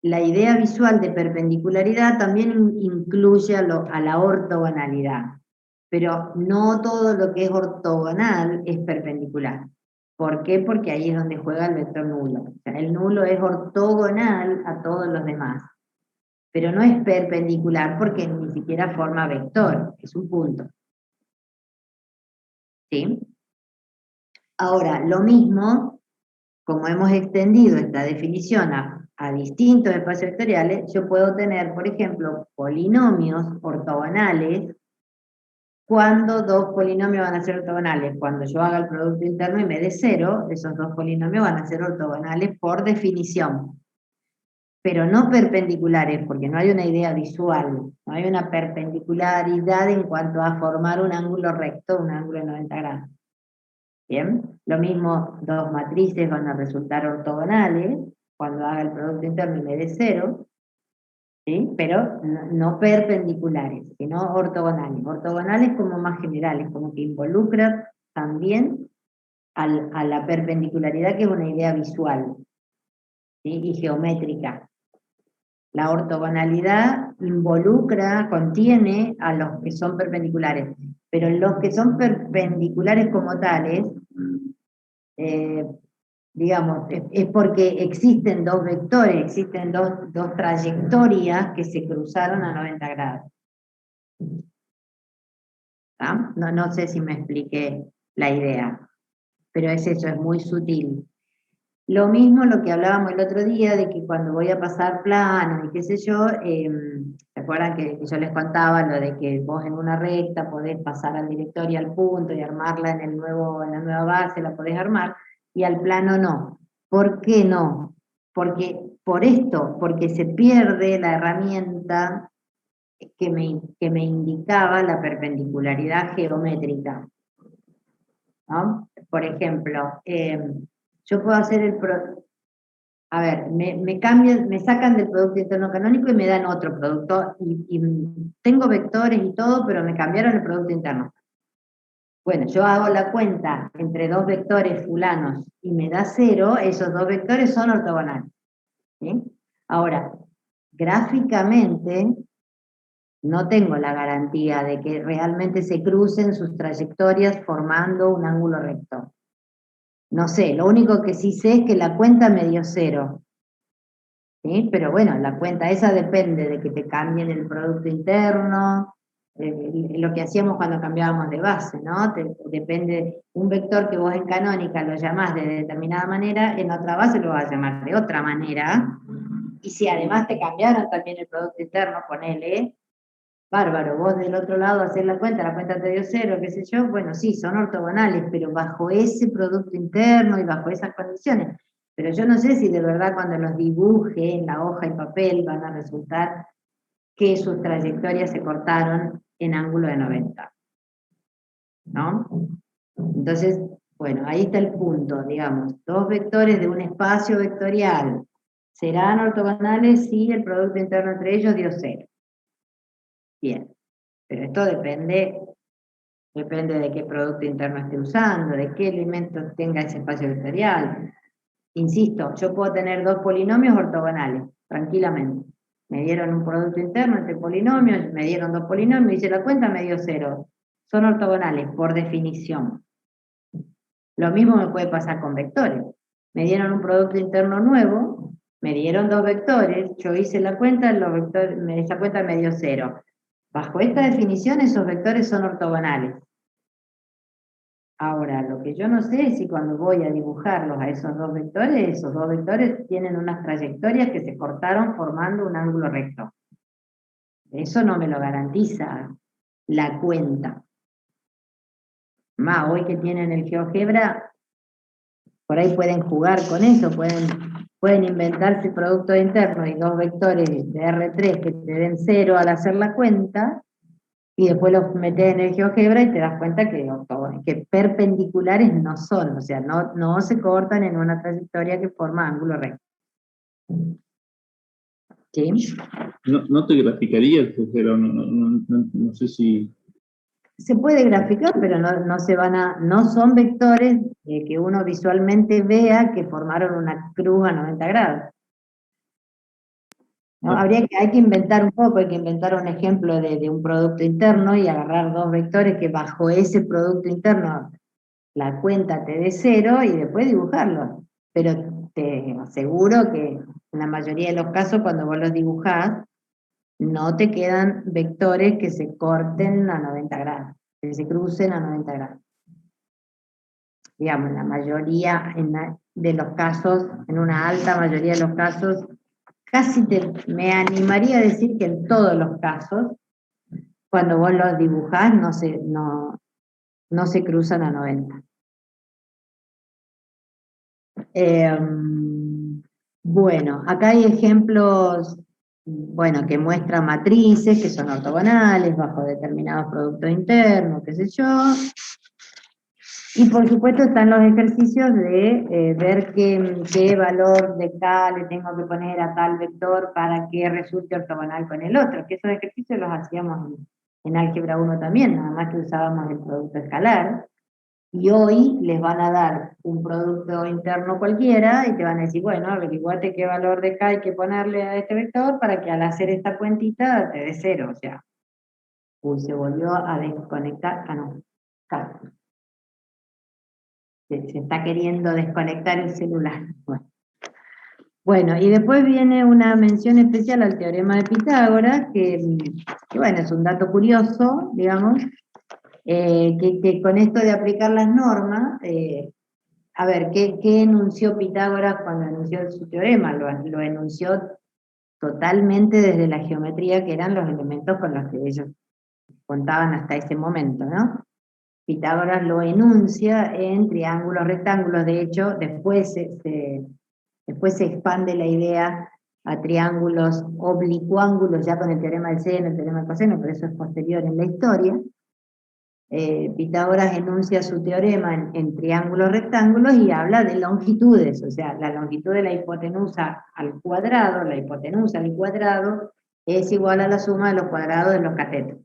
[SPEAKER 1] la idea visual de perpendicularidad también incluye a la ortogonalidad, pero no todo lo que es ortogonal es perpendicular. ¿Por qué? Porque ahí es donde juega el vector nulo. O sea, el nulo es ortogonal a todos los demás, pero no es perpendicular porque ni siquiera forma vector, es un punto. ¿Sí? Ahora, lo mismo, como hemos extendido esta definición a distintos espacios vectoriales, yo puedo tener, por ejemplo, polinomios ortogonales. ¿Cuándo dos polinomios van a ser ortogonales? Cuando yo haga el producto interno y me dé 0, esos dos polinomios van a ser ortogonales por definición. Pero no perpendiculares, porque no hay una idea visual, no hay una perpendicularidad en cuanto a formar un ángulo recto, un ángulo de 90 grados. ¿Bien? Lo mismo, dos matrices van a resultar ortogonales cuando haga el producto interno y me dé 0, ¿sí? Pero no perpendiculares, sino ortogonales. Ortogonales como más generales, como que involucra también a la perpendicularidad, que es una idea visual, ¿sí? Y geométrica. La ortogonalidad involucra, contiene a los que son perpendiculares, pero los que son perpendiculares como tales, digamos, es porque existen dos vectores, existen dos trayectorias que se cruzaron a 90 grados. ¿Ah? No sé si me expliqué la idea, pero es eso, es muy sutil. Lo mismo lo que hablábamos el otro día, de que cuando voy a pasar planos y qué sé yo, ¿se acuerdan que yo les contaba lo de que vos en una recta podés pasar al directorio al punto y armarla en la nueva base, la podés armar? y al plano no. ¿Por qué no? Porque se pierde la herramienta que me indicaba la perpendicularidad geométrica, ¿no? Por ejemplo, yo puedo hacer a ver, me sacan del producto interno canónico y me dan otro producto, y tengo vectores y todo, pero me cambiaron el producto interno. Bueno, yo hago la cuenta entre dos vectores fulanos y me da 0, esos dos vectores son ortogonales, ¿sí? Ahora, gráficamente, no tengo la garantía de que realmente se crucen sus trayectorias formando un ángulo recto. No sé, lo único que sí sé es que la cuenta me dio 0. ¿Sí? Pero bueno, la cuenta esa depende de que te cambien el producto interno, lo que hacíamos cuando cambiábamos de base, ¿no? Depende, un vector que vos en canónica lo llamás de determinada manera, en otra base lo vas a llamar de otra manera, y si además te cambiaron también el producto interno, ponele, bárbaro, vos del otro lado hacer la cuenta te dio 0, qué sé yo, bueno, sí, son ortogonales, pero bajo ese producto interno y bajo esas condiciones. Pero yo no sé si de verdad cuando los dibuje en la hoja y papel van a resultar que sus trayectorias se cortaron en ángulo de 90. ¿No? Entonces, bueno, ahí está el punto, digamos, dos vectores de un espacio vectorial serán ortogonales si el producto interno entre ellos dio 0. Bien, pero esto depende de qué producto interno esté usando, de qué elementos tenga ese espacio vectorial. Insisto, yo puedo tener dos polinomios ortogonales, tranquilamente. Me dieron un producto interno entre polinomios, me dieron dos polinomios, hice la cuenta, me dio 0. Son ortogonales, por definición. Lo mismo me puede pasar con vectores. Me dieron un producto interno nuevo, me dieron dos vectores, yo hice la cuenta, esa cuenta me dio 0. Bajo esta definición, esos vectores son ortogonales. Ahora, lo que yo no sé es si cuando voy a dibujarlos a esos dos vectores tienen unas trayectorias que se cortaron formando un ángulo recto. Eso no me lo garantiza la cuenta. Más, hoy que tienen el GeoGebra, por ahí pueden jugar con eso, pueden inventarse producto interno y dos vectores de R3 que te den 0 al hacer la cuenta, y después los metes en el GeoGebra y te das cuenta que perpendiculares no son, o sea, no se cortan en una trayectoria que forma ángulo recto. ¿Sí?
[SPEAKER 2] No te graficaría, pero no sé si...
[SPEAKER 1] Se puede graficar, pero no son vectores que uno visualmente vea que formaron una cruz a 90 grados. ¿No? Hay que inventar un poco, hay que inventar un ejemplo de un producto interno y agarrar dos vectores que bajo ese producto interno la cuenta te dé 0 y después dibujarlo. Pero te aseguro que en la mayoría de los casos cuando vos los dibujás, no te quedan vectores que se corten a 90 grados, que se crucen a 90 grados. Digamos, en la mayoría de los casos, en una alta mayoría de los casos, me animaría a decir que en todos los casos, cuando vos los dibujás, no se cruzan a 90. Bueno, acá hay ejemplos, bueno, que muestran matrices que son ortogonales bajo determinados productos internos, qué sé yo. Y por supuesto están los ejercicios de ver qué valor de K le tengo que poner a tal vector para que resulte ortogonal con el otro, que esos ejercicios los hacíamos en álgebra 1 también, nada más que usábamos el producto escalar. Y hoy les van a dar un producto interno cualquiera y te van a decir, bueno, averiguate qué valor de K hay que ponerle a este vector para que al hacer esta cuentita te dé 0, o sea, se volvió a desconectar, no, K. Se está queriendo desconectar el celular. Bueno, y después viene una mención especial al teorema de Pitágoras, que bueno, es un dato curioso, digamos, que con esto de aplicar las normas, a ver, ¿qué enunció Pitágoras cuando enunció su teorema? Lo enunció totalmente desde la geometría, que eran los elementos con los que ellos contaban hasta ese momento, ¿no? Pitágoras lo enuncia en triángulos, rectángulos. De hecho, después se expande la idea a triángulos oblicuángulos, ya con el teorema del seno, el teorema del coseno, pero eso es posterior en la historia. Pitágoras enuncia su teorema en triángulos rectángulos y habla de longitudes, o sea, la longitud de la hipotenusa al cuadrado, la hipotenusa al cuadrado es igual a la suma de los cuadrados de los catetos.